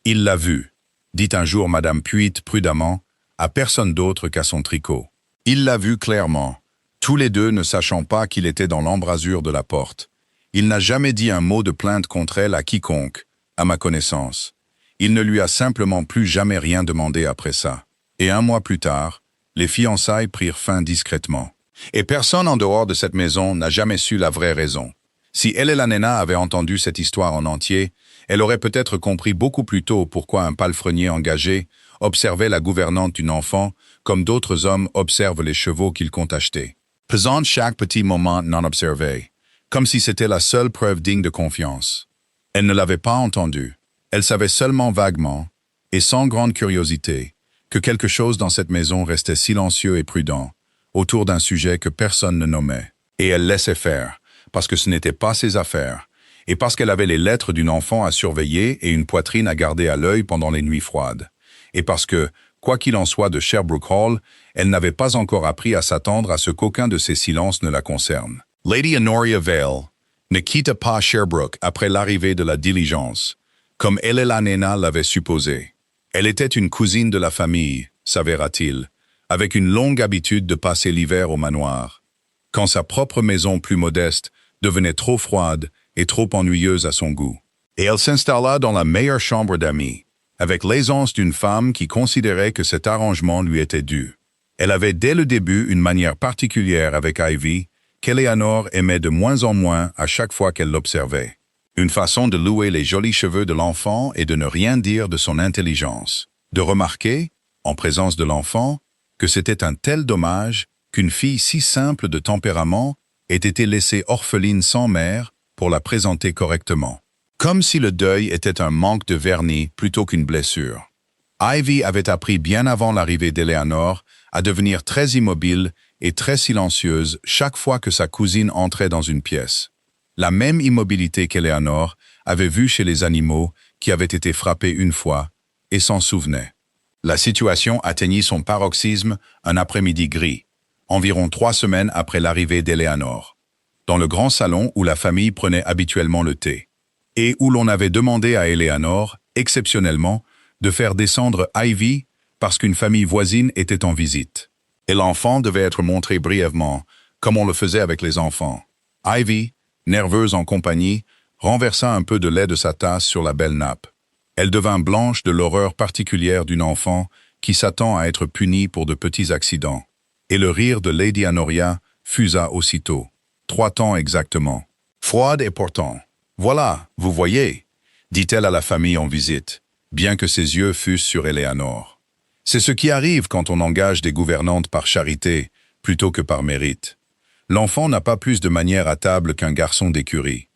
Il l'a vu, dit un jour Madame Puit prudemment, à personne d'autre qu'à son tricot. Il l'a vu clairement, tous les deux ne sachant pas qu'il était dans l'embrasure de la porte. Il n'a jamais dit un mot de plainte contre elle à quiconque, à ma connaissance. Il ne lui a simplement plus jamais rien demandé après ça. Et 1 mois plus tard, les fiançailles prirent fin discrètement. Et personne en dehors de cette maison n'a jamais su la vraie raison. Si elle et la nana avaient entendu cette histoire en entier, elle aurait peut-être compris beaucoup plus tôt pourquoi un palefrenier engagé observait la gouvernante d'une enfant comme d'autres hommes observent les chevaux qu'ils comptent acheter, pesant chaque petit moment non observé, comme si c'était la seule preuve digne de confiance. Elle ne l'avait pas entendu. Elle savait seulement vaguement, et sans grande curiosité, que quelque chose dans cette maison restait silencieux et prudent, autour d'un sujet que personne ne nommait. Et elle laissait faire, parce que ce n'était pas ses affaires, et parce qu'elle avait les lettres d'une enfant à surveiller et une poitrine à garder à l'œil pendant les nuits froides. Et parce que, quoi qu'il en soit de Sherbrooke Hall, elle n'avait pas encore appris à s'attendre à ce qu'aucun de ces silences ne la concerne. Lady Honoria Vale ne quitta pas Sherbrooke après l'arrivée de la diligence, comme elle et la nana l'avaient supposé. Elle était une cousine de la famille, s'avéra-t-il, avec une longue habitude de passer l'hiver au manoir. Quand sa propre maison plus modeste devenait trop froide et trop ennuyeuse à son goût. Et elle s'installa dans la meilleure chambre d'amis, avec l'aisance d'une femme qui considérait que cet arrangement lui était dû. Elle avait dès le début une manière particulière avec Ivy, qu'Eleanor aimait de moins en moins à chaque fois qu'elle l'observait. Une façon de louer les jolis cheveux de l'enfant et de ne rien dire de son intelligence. De remarquer, en présence de l'enfant, que c'était un tel dommage qu'une fille si simple de tempérament ait été laissée orpheline sans mère pour la présenter correctement. Comme si le deuil était un manque de vernis plutôt qu'une blessure. Ivy avait appris bien avant l'arrivée d'Eleanor à devenir très immobile et très silencieuse chaque fois que sa cousine entrait dans une pièce. La même immobilité qu'Eleanor avait vue chez les animaux qui avaient été frappés une fois et s'en souvenait. La situation atteignit son paroxysme un après-midi gris, environ 3 semaines après l'arrivée d'Eleanor, dans le grand salon où la famille prenait habituellement le thé, et où l'on avait demandé à Eleanor, exceptionnellement, de faire descendre Ivy parce qu'une famille voisine était en visite. Et l'enfant devait être montré brièvement, comme on le faisait avec les enfants. Ivy, nerveuse en compagnie, renversa un peu de lait de sa tasse sur la belle nappe. Elle devint blanche de l'horreur particulière d'une enfant qui s'attend à être punie pour de petits accidents. Et le rire de Lady Honoria fusa aussitôt. 3 temps exactement. Froide et pourtant. « Voilà, vous voyez », dit-elle à la famille en visite, bien que ses yeux fussent sur Eleanor. C'est ce qui arrive quand on engage des gouvernantes par charité plutôt que par mérite. L'enfant n'a pas plus de manières à table qu'un garçon d'écurie.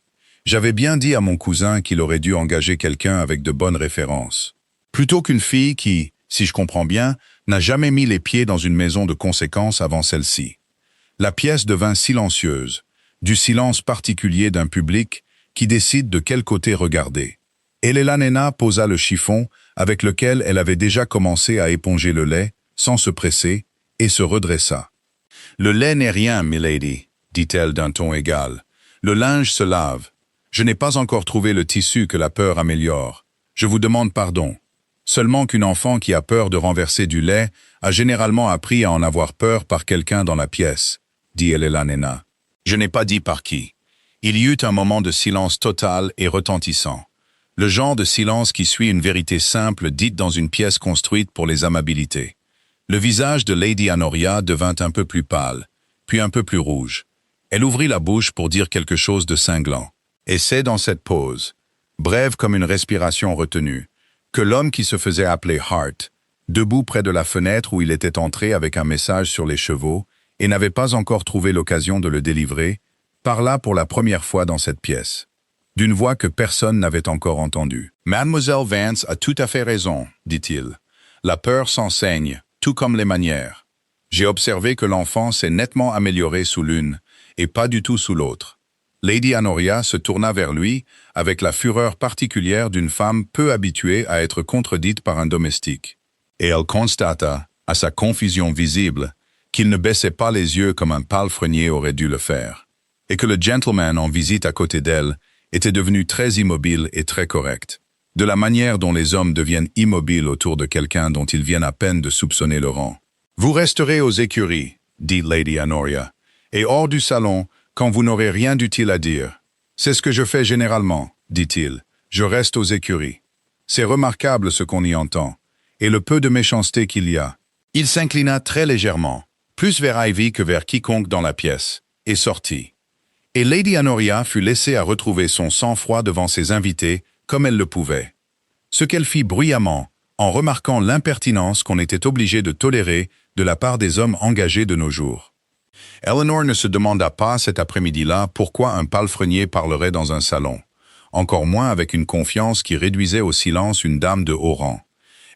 J'avais bien dit à mon cousin qu'il aurait dû engager quelqu'un avec de bonnes références. Plutôt qu'une fille qui, si je comprends bien, n'a jamais mis les pieds dans une maison de conséquence avant celle-ci. La pièce devint silencieuse, du silence particulier d'un public qui décide de quel côté regarder. Eleanor posa le chiffon avec lequel elle avait déjà commencé à éponger le lait, sans se presser, et se redressa. « Le lait n'est rien, milady, dit-elle d'un ton égal. Le linge se lave. Je n'ai pas encore trouvé le tissu que la peur améliore. Je vous demande pardon. Seulement qu'une enfant qui a peur de renverser du lait a généralement appris à en avoir peur par quelqu'un dans la pièce, dit Eleanor. Je n'ai pas dit par qui. Il y eut un moment de silence total et retentissant. Le genre de silence qui suit une vérité simple dite dans une pièce construite pour les amabilités. Le visage de Lady Honoria devint un peu plus pâle, puis un peu plus rouge. Elle ouvrit la bouche pour dire quelque chose de cinglant. Et c'est dans cette pause, brève comme une respiration retenue, que l'homme qui se faisait appeler Hart, debout près de la fenêtre où il était entré avec un message sur les chevaux et n'avait pas encore trouvé l'occasion de le délivrer, parla pour la première fois dans cette pièce. D'une voix que personne n'avait encore entendue. « Mademoiselle Vance a tout à fait raison, dit-il. La peur s'enseigne, tout comme les manières. J'ai observé que l'enfant s'est nettement amélioré sous l'une, et pas du tout sous l'autre. » Lady Honoria se tourna vers lui avec la fureur particulière d'une femme peu habituée à être contredite par un domestique. Et elle constata, à sa confusion visible, qu'il ne baissait pas les yeux comme un palefrenier aurait dû le faire, et que le gentleman en visite à côté d'elle était devenu très immobile et très correct, de la manière dont les hommes deviennent immobiles autour de quelqu'un dont ils viennent à peine de soupçonner le rang. « Vous resterez aux écuries, dit Lady Honoria, et hors du salon, quand vous n'aurez rien d'utile à dire. C'est ce que je fais généralement, dit-il. Je reste aux écuries. C'est remarquable ce qu'on y entend, et le peu de méchanceté qu'il y a. » Il s'inclina très légèrement, plus vers Ivy que vers quiconque dans la pièce, et sortit. Et Lady Honoria fut laissée à retrouver son sang-froid devant ses invités comme elle le pouvait. Ce qu'elle fit bruyamment, en remarquant l'impertinence qu'on était obligé de tolérer de la part des hommes engagés de nos jours. Eleanor ne se demanda pas cet après-midi-là pourquoi un palefrenier parlerait dans un salon, encore moins avec une confiance qui réduisait au silence une dame de haut rang.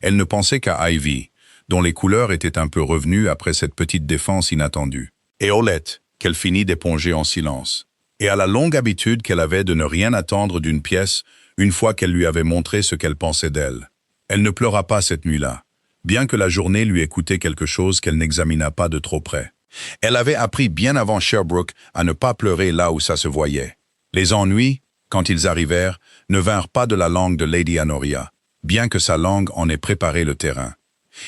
Elle ne pensait qu'à Ivy, dont les couleurs étaient un peu revenues après cette petite défense inattendue, et Olette, qu'elle finit d'éponger en silence, et à la longue habitude qu'elle avait de ne rien attendre d'une pièce une fois qu'elle lui avait montré ce qu'elle pensait d'elle. Elle ne pleura pas cette nuit-là, bien que la journée lui ait coûté quelque chose qu'elle n'examina pas de trop près. Elle avait appris bien avant Sherbrooke à ne pas pleurer là où ça se voyait. Les ennuis, quand ils arrivèrent, ne vinrent pas de la langue de Lady Honoria, bien que sa langue en ait préparé le terrain.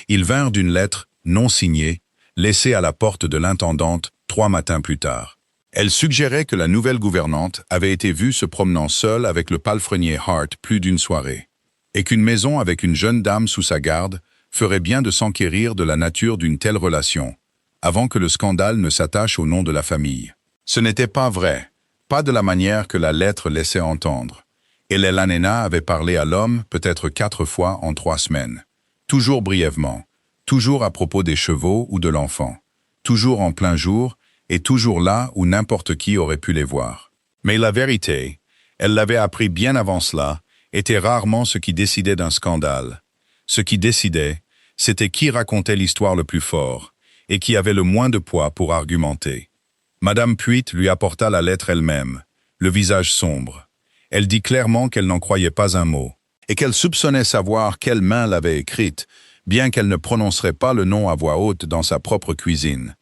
Ils vinrent d'une lettre non signée, laissée à la porte de l'intendante 3 matins plus tard. Elle suggérait que la nouvelle gouvernante avait été vue se promenant seule avec le palefrenier Hart plus d'une soirée, et qu'une maison avec une jeune dame sous sa garde ferait bien de s'enquérir de la nature d'une telle relation, avant que le scandale ne s'attache au nom de la famille. Ce n'était pas vrai, pas de la manière que la lettre laissait entendre. Et Eleanor avait parlé à l'homme peut-être 4 fois en 3 semaines, toujours brièvement, toujours à propos des chevaux ou de l'enfant, toujours en plein jour, et toujours là où n'importe qui aurait pu les voir. Mais la vérité, elle l'avait appris bien avant cela, était rarement ce qui décidait d'un scandale. Ce qui décidait, c'était qui racontait l'histoire le plus fort, et qui avait le moins de poids pour argumenter. Madame Puit lui apporta la lettre elle-même, le visage sombre. Elle dit clairement qu'elle n'en croyait pas un mot, et qu'elle soupçonnait savoir quelle main l'avait écrite, bien qu'elle ne prononcerait pas le nom à voix haute dans sa propre cuisine.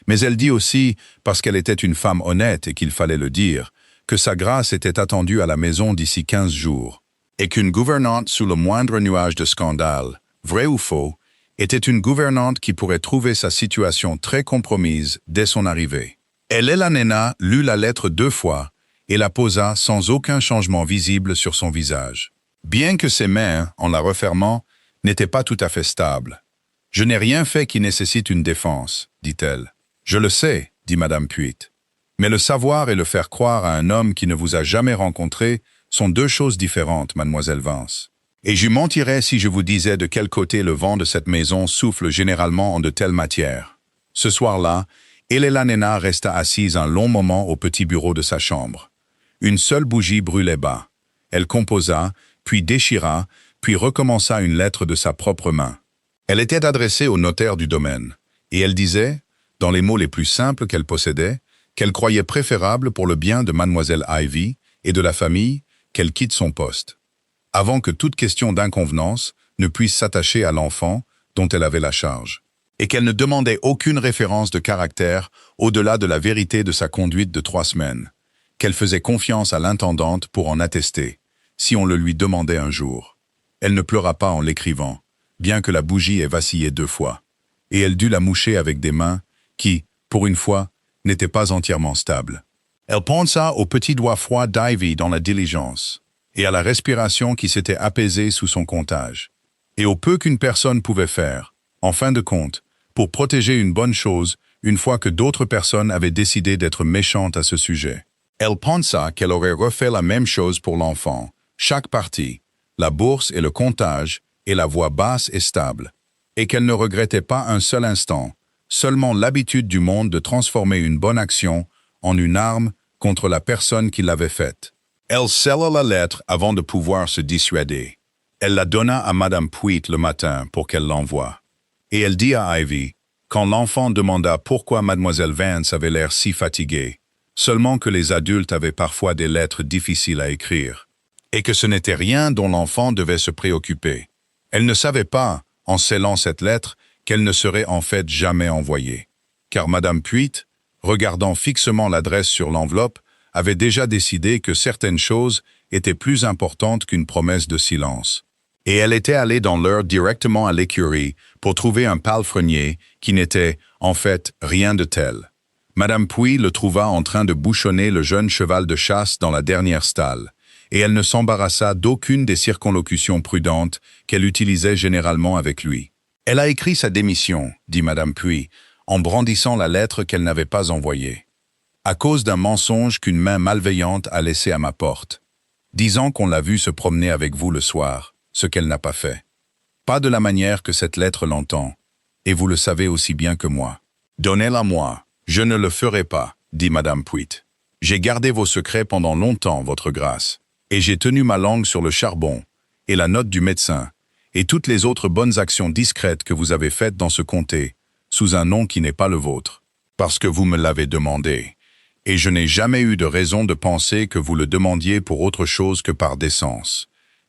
Mais elle dit aussi, parce qu'elle était une femme honnête et qu'il fallait le dire, que sa grâce était attendue à la maison d'ici 15 jours, et qu'une gouvernante sous le moindre nuage de scandale, vrai ou faux, était une gouvernante qui pourrait trouver sa situation très compromise dès son arrivée. Elena lut la lettre 2 fois et la posa sans aucun changement visible sur son visage. Bien que ses mains, en la refermant, n'étaient pas tout à fait stables. « Je n'ai rien fait qui nécessite une défense, dit-elle. « Je le sais, dit Madame Puit. Mais le savoir et le faire croire à un homme qui ne vous a jamais rencontré sont deux choses différentes, mademoiselle Vance. Et je mentirais si je vous disais de quel côté le vent de cette maison souffle généralement en de telles matières. » Ce soir-là, Elena resta assise un long moment au petit bureau de sa chambre. Une seule bougie brûlait bas. Elle composa, puis déchira, puis recommença une lettre de sa propre main. Elle était adressée au notaire du domaine, et elle disait, dans les mots les plus simples qu'elle possédait, qu'elle croyait préférable pour le bien de mademoiselle Ivy et de la famille qu'elle quitte son poste, avant que toute question d'inconvenance ne puisse s'attacher à l'enfant dont elle avait la charge, et qu'elle ne demandait aucune référence de caractère au-delà de la vérité de sa conduite de 3 semaines, qu'elle faisait confiance à l'intendante pour en attester, si on le lui demandait un jour. Elle ne pleura pas en l'écrivant, bien que la bougie ait vacillé 2 fois, et elle dut la moucher avec des mains qui, pour une fois, n'étaient pas entièrement stables. Elle pensa au petit doigt froid d'Ivy dans la diligence, et à la respiration qui s'était apaisée sous son comptage, et au peu qu'une personne pouvait faire, en fin de compte, pour protéger une bonne chose une fois que d'autres personnes avaient décidé d'être méchantes à ce sujet. Elle pensa qu'elle aurait refait la même chose pour l'enfant, chaque partie, la bourse et le comptage, et la voix basse et stable, et qu'elle ne regrettait pas un seul instant, seulement l'habitude du monde de transformer une bonne action en une arme contre la personne qui l'avait faite. Elle scella la lettre avant de pouvoir se dissuader. Elle la donna à Madame Puit le matin pour qu'elle l'envoie. Et elle dit à Ivy, quand l'enfant demanda pourquoi Mademoiselle Vance avait l'air si fatiguée, seulement que les adultes avaient parfois des lettres difficiles à écrire, et que ce n'était rien dont l'enfant devait se préoccuper. Elle ne savait pas, en scellant cette lettre, qu'elle ne serait en fait jamais envoyée. Car Madame Puit, regardant fixement l'adresse sur l'enveloppe, avait déjà décidé que certaines choses étaient plus importantes qu'une promesse de silence. Et elle était allée dans l'heure directement à l'écurie pour trouver un palefrenier qui n'était, en fait, rien de tel. Madame Puit le trouva en train de bouchonner le jeune cheval de chasse dans la dernière stalle, et elle ne s'embarrassa d'aucune des circonlocutions prudentes qu'elle utilisait généralement avec lui. « Elle a écrit sa démission, dit Madame Puit, en brandissant la lettre qu'elle n'avait pas envoyée, à cause d'un mensonge qu'une main malveillante a laissé à ma porte, disant qu'on l'a vue se promener avec vous le soir, ce qu'elle n'a pas fait. Pas de la manière que cette lettre l'entend, et vous le savez aussi bien que moi. Donnez-la moi, je ne le ferai pas, dit Madame Puit. J'ai gardé vos secrets pendant longtemps, votre grâce, et j'ai tenu ma langue sur le charbon, et la note du médecin, et toutes les autres bonnes actions discrètes que vous avez faites dans ce comté, sous un nom qui n'est pas le vôtre, parce que vous me l'avez demandé, et je n'ai jamais eu de raison de penser que vous le demandiez pour autre chose que par décence.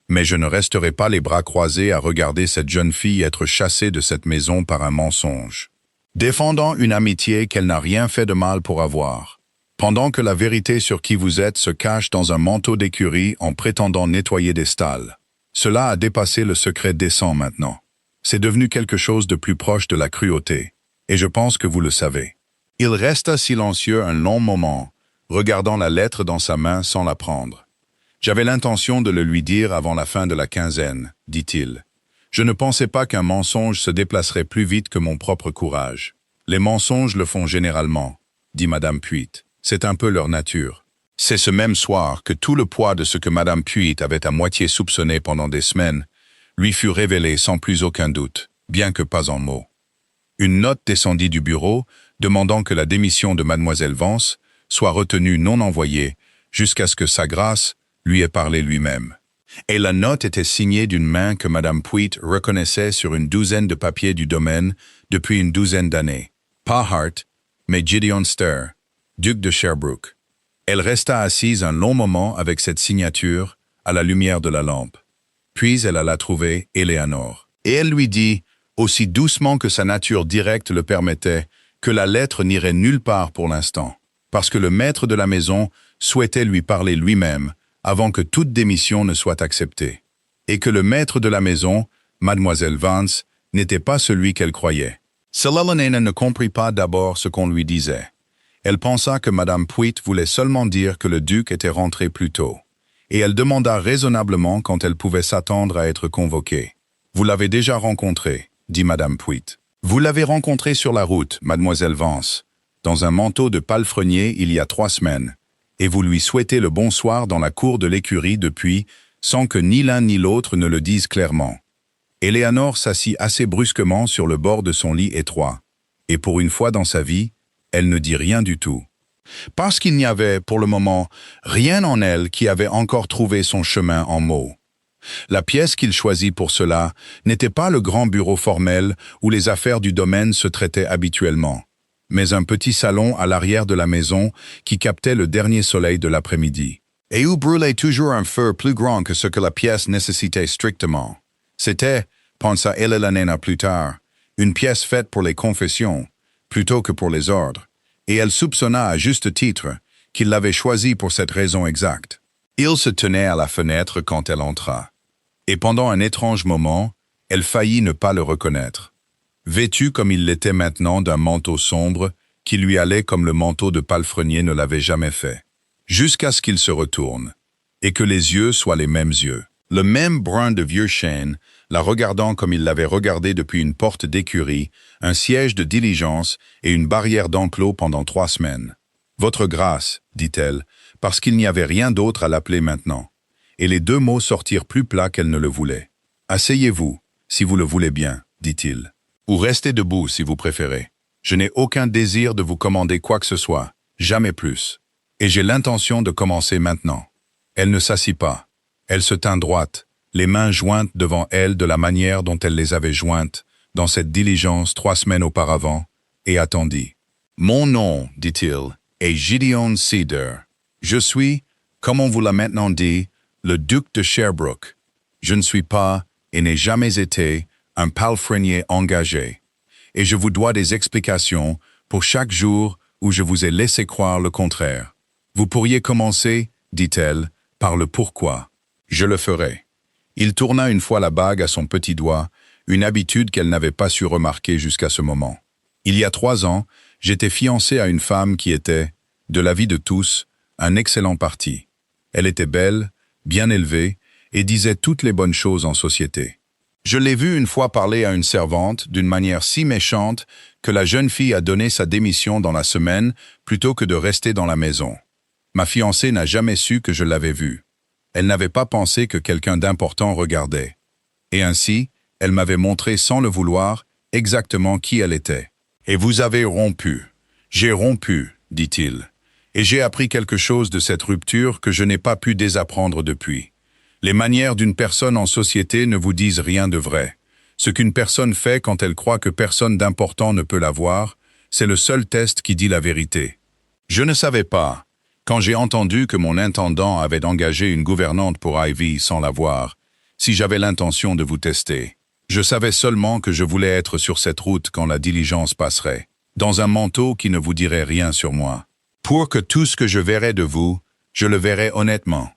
Mais je ne resterai pas les bras croisés à regarder cette jeune fille être chassée de cette maison par un mensonge, défendant une amitié qu'elle n'a rien fait de mal pour avoir, pendant que la vérité sur qui vous êtes se cache dans un manteau d'écurie en prétendant nettoyer des stalles. Cela a dépassé le secret décent maintenant. C'est devenu quelque chose de plus proche de la cruauté, et je pense que vous le savez. » Il resta silencieux un long moment, regardant la lettre dans sa main sans la prendre. « J'avais l'intention de le lui dire avant la fin de la quinzaine, dit-il. Je ne pensais pas qu'un mensonge se déplacerait plus vite que mon propre courage. Les mensonges le font généralement, dit Madame Puit. C'est un peu leur nature. » C'est ce même soir que tout le poids de ce que Madame Puit avait à moitié soupçonné pendant des semaines lui fut révélé sans plus aucun doute, bien que pas en mots. Une note descendit du bureau, demandant que la démission de Mademoiselle Vance soit retenue non envoyée jusqu'à ce que sa grâce lui ait parlé lui-même. Et la note était signée d'une main que Madame Puit reconnaissait sur une douzaine de papiers du domaine depuis une douzaine d'années. Pas Hart, mais Gideon Stair, duc de Sherbrooke. Elle resta assise un long moment avec cette signature à la lumière de la lampe. Puis elle alla trouver Éléanore. Et elle lui dit, aussi doucement que sa nature directe le permettait, que la lettre n'irait nulle part pour l'instant, parce que le maître de la maison souhaitait lui parler lui-même avant que toute démission ne soit acceptée, et que le maître de la maison, Mademoiselle Vance, n'était pas celui qu'elle croyait. Selalanena ne comprit pas d'abord ce qu'on lui disait. Elle pensa que Madame Puit voulait seulement dire que le duc était rentré plus tôt. Et elle demanda raisonnablement quand elle pouvait s'attendre à être convoquée. « Vous l'avez déjà rencontré, » dit Madame Puit. « Vous l'avez rencontré sur la route, Mademoiselle Vance, dans un manteau de palefrenier il y a 3 semaines, et vous lui souhaitez le bonsoir dans la cour de l'écurie depuis, sans que ni l'un ni l'autre ne le disent clairement. » Éléanore s'assit assez brusquement sur le bord de son lit étroit, et pour une fois dans sa vie, elle ne dit rien du tout. Parce qu'il n'y avait, pour le moment, rien en elle qui avait encore trouvé son chemin en mots. La pièce qu'il choisit pour cela n'était pas le grand bureau formel où les affaires du domaine se traitaient habituellement, mais un petit salon à l'arrière de la maison qui captait le dernier soleil de l'après-midi, et où brûlait toujours un feu plus grand que ce que la pièce nécessitait strictement. C'était, pensa Eléanore plus tard, une pièce faite pour les confessions, plutôt que pour les ordres, et elle soupçonna à juste titre qu'il l'avait choisi pour cette raison exacte. Il se tenait à la fenêtre quand elle entra, et pendant un étrange moment, elle faillit ne pas le reconnaître. Vêtu comme il l'était maintenant d'un manteau sombre, qui lui allait comme le manteau de palefrenier ne l'avait jamais fait, jusqu'à ce qu'il se retourne, et que les yeux soient les mêmes yeux. Le même brun de vieux chêne, la regardant comme il l'avait regardée depuis une porte d'écurie, un siège de diligence et une barrière d'enclos pendant 3 semaines. « Votre grâce, » dit-elle, parce qu'il n'y avait rien d'autre à l'appeler maintenant. Et les 2 mots sortirent plus plats qu'elle ne le voulait. « Asseyez-vous, si vous le voulez bien, » dit-il. « Ou restez debout, si vous préférez. Je n'ai aucun désir de vous commander quoi que ce soit, jamais plus. Et j'ai l'intention de commencer maintenant. » Elle ne s'assit pas. Elle se tint droite, les mains jointes devant elle de la manière dont elle les avait jointes dans cette diligence 3 semaines auparavant, et attendit. « Mon nom, dit-il, est Gideon Cedar. Je suis, comme on vous l'a maintenant dit, le duc de Sherbrooke. Je ne suis pas, et n'ai jamais été, un palefrenier engagé, et je vous dois des explications pour chaque jour où je vous ai laissé croire le contraire. Vous pourriez commencer, dit-elle, par le pourquoi. Je le ferai. » Il tourna une fois la bague à son petit doigt, une habitude qu'elle n'avait pas su remarquer jusqu'à ce moment. « Il y a 3 ans, j'étais fiancé à une femme qui était, de l'avis de tous, un excellent parti. Elle était belle, bien élevée, et disait toutes les bonnes choses en société. Je l'ai vue une fois parler à une servante d'une manière si méchante que la jeune fille a donné sa démission dans la semaine plutôt que de rester dans la maison. Ma fiancée n'a jamais su que je l'avais vue. Elle n'avait pas pensé que quelqu'un d'important regardait. Et ainsi, elle m'avait montré sans le vouloir exactement qui elle était. Et vous avez rompu. J'ai rompu, dit-il. Et j'ai appris quelque chose de cette rupture que je n'ai pas pu désapprendre depuis. Les manières d'une personne en société ne vous disent rien de vrai. Ce qu'une personne fait quand elle croit que personne d'important ne peut la voir, c'est le seul test qui dit la vérité. Je ne savais pas. Quand j'ai entendu que mon intendant avait engagé une gouvernante pour Ivy sans la voir, si j'avais l'intention de vous tester. Je savais seulement que je voulais être sur cette route quand la diligence passerait, dans un manteau qui ne vous dirait rien sur moi. Pour que tout ce que je verrais de vous, je le verrais honnêtement.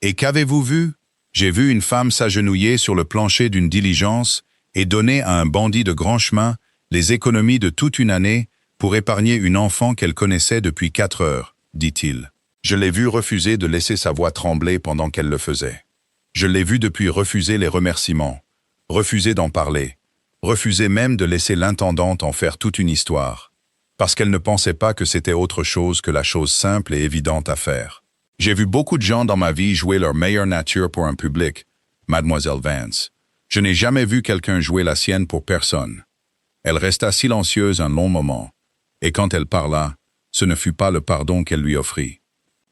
Et qu'avez-vous vu? J'ai vu une femme s'agenouiller sur le plancher d'une diligence et donner à un bandit de grand chemin les économies de toute une année pour épargner une enfant qu'elle connaissait depuis 4 heures. Dit-il. Je l'ai vu refuser de laisser sa voix trembler pendant qu'elle le faisait. Je l'ai vu depuis refuser les remerciements, refuser d'en parler, refuser même de laisser l'intendante en faire toute une histoire, parce qu'elle ne pensait pas que c'était autre chose que la chose simple et évidente à faire. J'ai vu beaucoup de gens dans ma vie jouer leur meilleure nature pour un public, Mademoiselle Vance. Je n'ai jamais vu quelqu'un jouer la sienne pour personne. Elle resta silencieuse un long moment, et quand elle parla, ce ne fut pas le pardon qu'elle lui offrit.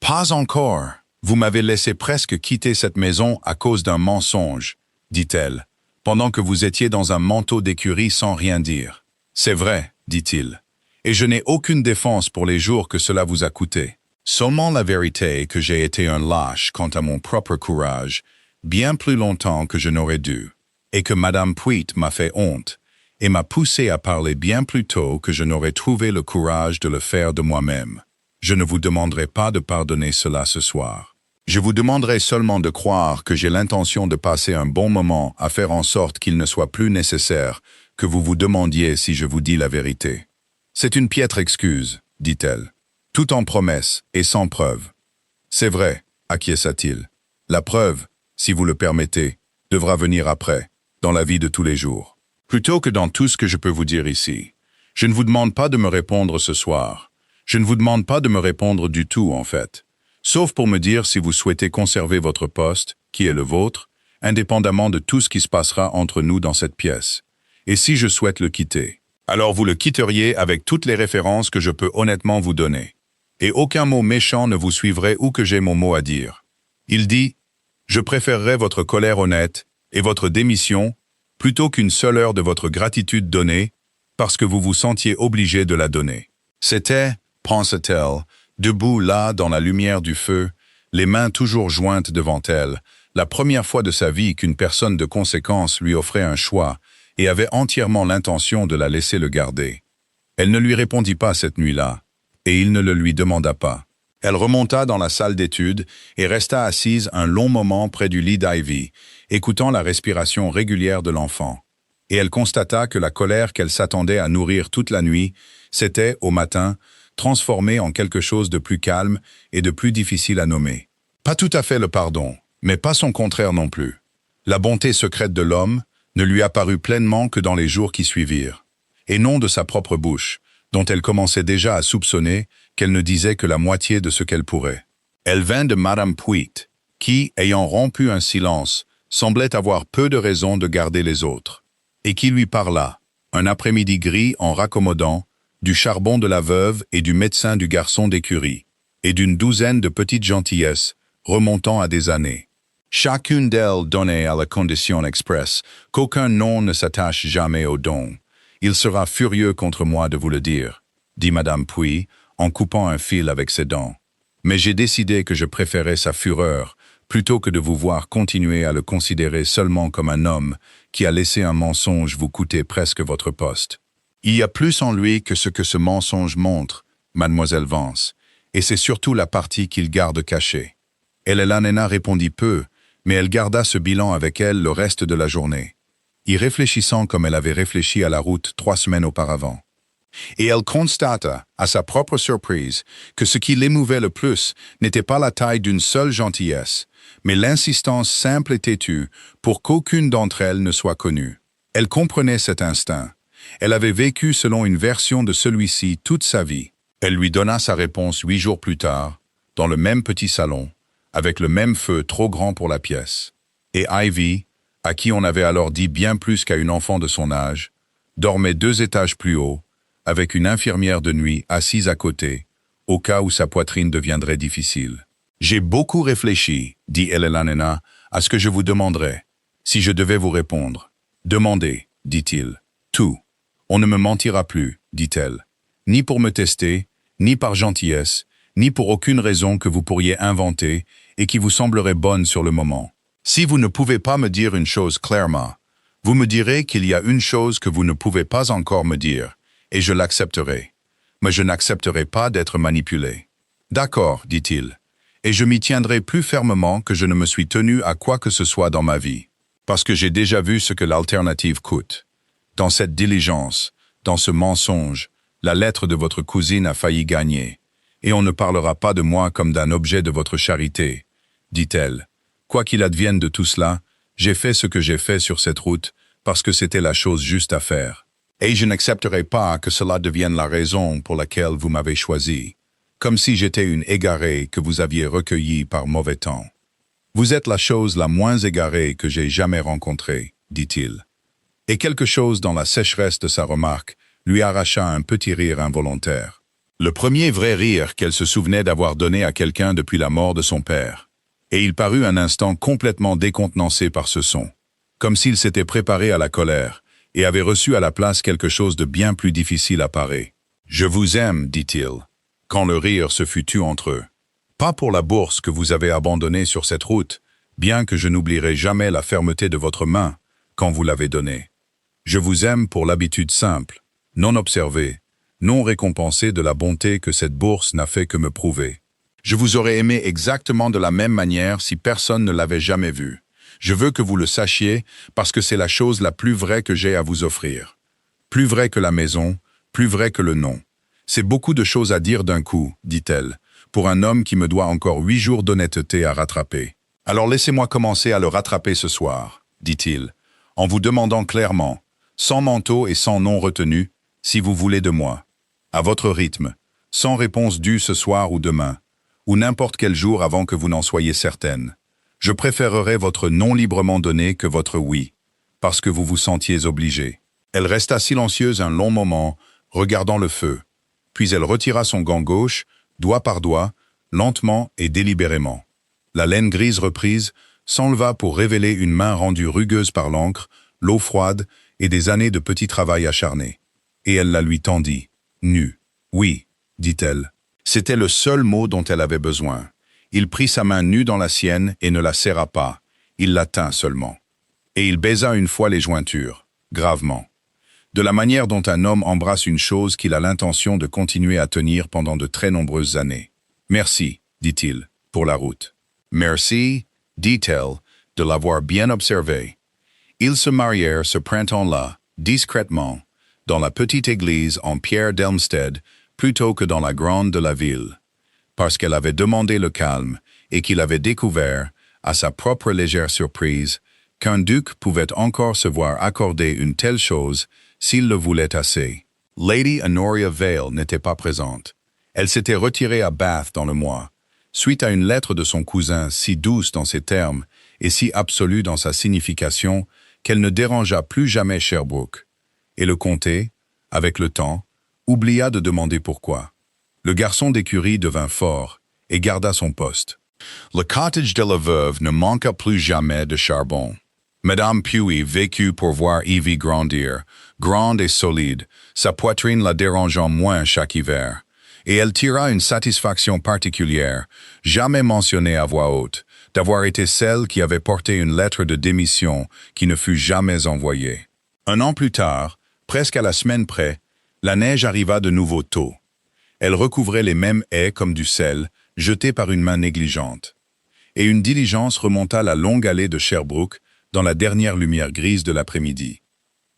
« Pas encore. Vous m'avez laissé presque quitter cette maison à cause d'un mensonge, » dit-elle, pendant que vous étiez dans un manteau d'écurie sans rien dire. « C'est vrai, » dit-il, « et je n'ai aucune défense pour les jours que cela vous a coûté. Seulement la vérité est que j'ai été un lâche quant à mon propre courage, bien plus longtemps que je n'aurais dû, et que Madame Puit m'a fait honte, et m'a poussé à parler bien plus tôt que je n'aurais trouvé le courage de le faire de moi-même. Je ne vous demanderai pas de pardonner cela ce soir. Je vous demanderai seulement de croire que j'ai l'intention de passer un bon moment à faire en sorte qu'il ne soit plus nécessaire que vous vous demandiez si je vous dis la vérité. C'est une piètre excuse, dit-elle, tout en promesse et sans preuve. C'est vrai, acquiesça-t-il. La preuve, si vous le permettez, devra venir après, dans la vie de tous les jours. Plutôt que dans tout ce que je peux vous dire ici. Je ne vous demande pas de me répondre ce soir. Je ne vous demande pas de me répondre du tout, en fait. Sauf pour me dire si vous souhaitez conserver votre poste, qui est le vôtre, indépendamment de tout ce qui se passera entre nous dans cette pièce. Et si je souhaite le quitter, alors vous le quitteriez avec toutes les références que je peux honnêtement vous donner. Et aucun mot méchant ne vous suivrait où que j'ai mon mot à dire. Il dit, je préférerais votre colère honnête et votre démission plutôt qu'une seule heure de votre gratitude donnée parce que vous vous sentiez obligé de la donner. C'était, pensa-t-elle, debout là dans la lumière du feu, les mains toujours jointes devant elle, la première fois de sa vie qu'une personne de conséquence lui offrait un choix et avait entièrement l'intention de la laisser le garder. Elle ne lui répondit pas cette nuit-là, et il ne le lui demanda pas. Elle remonta dans la salle d'études et resta assise un long moment près du lit d'Ivy, écoutant la respiration régulière de l'enfant. Et elle constata que la colère qu'elle s'attendait à nourrir toute la nuit s'était, au matin, transformée en quelque chose de plus calme et de plus difficile à nommer. Pas tout à fait le pardon, mais pas son contraire non plus. La bonté secrète de l'homme ne lui apparut pleinement que dans les jours qui suivirent, et non de sa propre bouche, dont elle commençait déjà à soupçonner qu'elle ne disait que la moitié de ce qu'elle pourrait. Elle vint de Madame Puit, qui, ayant rompu un silence, semblait avoir peu de raison de garder les autres, et qui lui parla, un après-midi gris en raccommodant, du charbon de la veuve et du médecin du garçon d'écurie, et d'une douzaine de petites gentillesses, remontant à des années. Chacune d'elles donnait à la condition expresse qu'aucun nom ne s'attache jamais au don. Il sera furieux contre moi de vous le dire, dit Madame Puy, en coupant un fil avec ses dents. Mais j'ai décidé que je préférais sa fureur, plutôt que de vous voir continuer à le considérer seulement comme un homme qui a laissé un mensonge vous coûter presque votre poste. Il y a plus en lui que ce que ce mensonge montre, mademoiselle Vance, et c'est surtout la partie qu'il garde cachée. Elena répondit peu, mais elle garda ce bilan avec elle le reste de la journée, y réfléchissant comme elle avait réfléchi à la route 3 semaines auparavant. Et elle constata, à sa propre surprise, que ce qui l'émouvait le plus n'était pas la taille d'une seule gentillesse, mais l'insistance simple et têtue pour qu'aucune d'entre elles ne soit connue. Elle comprenait cet instinct. Elle avait vécu selon une version de celui-ci toute sa vie. Elle lui donna sa réponse 8 jours plus tard, dans le même petit salon, avec le même feu trop grand pour la pièce. Et Ivy, à qui on avait alors dit bien plus qu'à une enfant de son âge, dormait 2 étages plus haut, avec une infirmière de nuit assise à côté, au cas où sa poitrine deviendrait difficile. « J'ai beaucoup réfléchi, dit Elena, à ce que je vous demanderais, si je devais vous répondre. Demandez, dit-il, tout. On ne me mentira plus, dit-elle, ni pour me tester, ni par gentillesse, ni pour aucune raison que vous pourriez inventer et qui vous semblerait bonne sur le moment. Si vous ne pouvez pas me dire une chose clairement, vous me direz qu'il y a une chose que vous ne pouvez pas encore me dire, et je l'accepterai. Mais je n'accepterai pas d'être manipulé. D'accord, dit-il, et je m'y tiendrai plus fermement que je ne me suis tenu à quoi que ce soit dans ma vie, parce que j'ai déjà vu ce que l'alternative coûte. Dans cette diligence, dans ce mensonge, la lettre de votre cousine a failli gagner, et on ne parlera pas de moi comme d'un objet de votre charité, dit-elle. Quoi qu'il advienne de tout cela, j'ai fait ce que j'ai fait sur cette route parce que c'était la chose juste à faire. Et je n'accepterai pas que cela devienne la raison pour laquelle vous m'avez choisi, comme si j'étais une égarée que vous aviez recueillie par mauvais temps. Vous êtes la chose la moins égarée que j'ai jamais rencontrée, dit-il. Et quelque chose dans la sécheresse de sa remarque lui arracha un petit rire involontaire. Le premier vrai rire qu'elle se souvenait d'avoir donné à quelqu'un depuis la mort de son père. Et il parut un instant complètement décontenancé par ce son, comme s'il s'était préparé à la colère et avait reçu à la place quelque chose de bien plus difficile à parer. « Je vous aime, dit-il, quand le rire se fut tu entre eux. Pas pour la bourse que vous avez abandonnée sur cette route, bien que je n'oublierai jamais la fermeté de votre main quand vous l'avez donnée. Je vous aime pour l'habitude simple, non observée, non récompensée de la bonté que cette bourse n'a fait que me prouver. Je vous aurais aimé exactement de la même manière si personne ne l'avait jamais vu. Je veux que vous le sachiez parce que c'est la chose la plus vraie que j'ai à vous offrir. Plus vrai que la maison, plus vrai que le nom. C'est beaucoup de choses à dire d'un coup, dit-elle, pour un homme qui me doit encore 8 jours d'honnêteté à rattraper. Alors laissez-moi commencer à le rattraper ce soir, dit-il, en vous demandant clairement, sans manteau et sans nom retenu, si vous voulez de moi. À votre rythme, sans réponse due ce soir ou demain, ou n'importe quel jour avant que vous n'en soyez certaine. Je préférerais votre non librement donné que votre oui, parce que vous vous sentiez obligé. Elle resta silencieuse un long moment, regardant le feu. Puis elle retira son gant gauche, doigt par doigt, lentement et délibérément. La laine grise reprise s'enleva pour révéler une main rendue rugueuse par l'encre, l'eau froide et des années de petit travail acharné. Et elle la lui tendit, nue. « Oui », dit-elle. C'était le seul mot dont elle avait besoin. Il prit sa main nue dans la sienne et ne la serra pas. Il la tint seulement. Et il baisa une fois les jointures, gravement. De la manière dont un homme embrasse une chose qu'il a l'intention de continuer à tenir pendant de très nombreuses années. « Merci », dit-il, pour la route. « Merci », dit-elle, de l'avoir bien observé. Ils se marièrent ce printemps-là, discrètement, dans la petite église en pierre d'Elmstead, plutôt que dans la grande de la ville. Parce qu'elle avait demandé le calme et qu'il avait découvert, à sa propre légère surprise, qu'un duc pouvait encore se voir accorder une telle chose s'il le voulait assez. Lady Honoria Vale n'était pas présente. Elle s'était retirée à Bath dans le mois, suite à une lettre de son cousin si douce dans ses termes et si absolue dans sa signification qu'elle ne dérangea plus jamais Sherbrooke. Et le comté, avec le temps, oublia de demander pourquoi. Le garçon d'écurie devint fort et garda son poste. Le cottage de la veuve ne manqua plus jamais de charbon. Madame Puey vécut pour voir Evie grandir, grande et solide, sa poitrine la dérangeant moins chaque hiver. Et elle tira une satisfaction particulière, jamais mentionnée à voix haute, d'avoir été celle qui avait porté une lettre de démission qui ne fut jamais envoyée. Un an plus tard, presque à la semaine près, la neige arriva de nouveau tôt. Elle recouvrait les mêmes haies comme du sel, jeté par une main négligente. Et une diligence remonta la longue allée de Sherbrooke dans la dernière lumière grise de l'après-midi.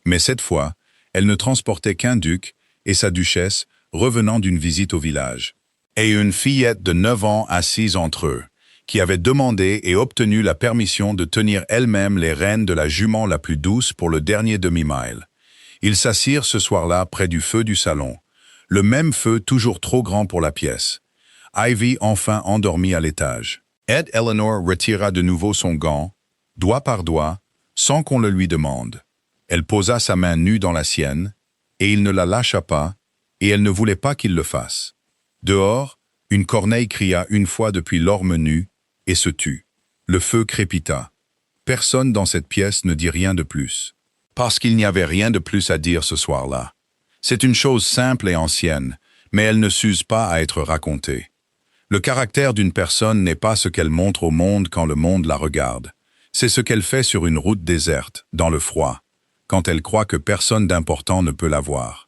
Mais cette fois, elle ne transportait qu'un duc et sa duchesse revenant d'une visite au village. Et une fillette de 9 ans assise entre eux, qui avait demandé et obtenu la permission de tenir elle-même les rênes de la jument la plus douce pour le dernier demi-mile. Ils s'assirent ce soir-là près du feu du salon, le même feu toujours trop grand pour la pièce. Ivy enfin endormie à l'étage. Ed Eleanor retira de nouveau son gant, doigt par doigt, sans qu'on le lui demande. Elle posa sa main nue dans la sienne, et il ne la lâcha pas, et elle ne voulait pas qu'il le fasse. Dehors, une corneille cria une fois depuis l'orme nu, et se tut. Le feu crépita. Personne dans cette pièce ne dit rien de plus. Parce qu'il n'y avait rien de plus à dire ce soir-là. C'est une chose simple et ancienne, mais elle ne s'use pas à être racontée. Le caractère d'une personne n'est pas ce qu'elle montre au monde quand le monde la regarde. C'est ce qu'elle fait sur une route déserte, dans le froid, quand elle croit que personne d'important ne peut la voir.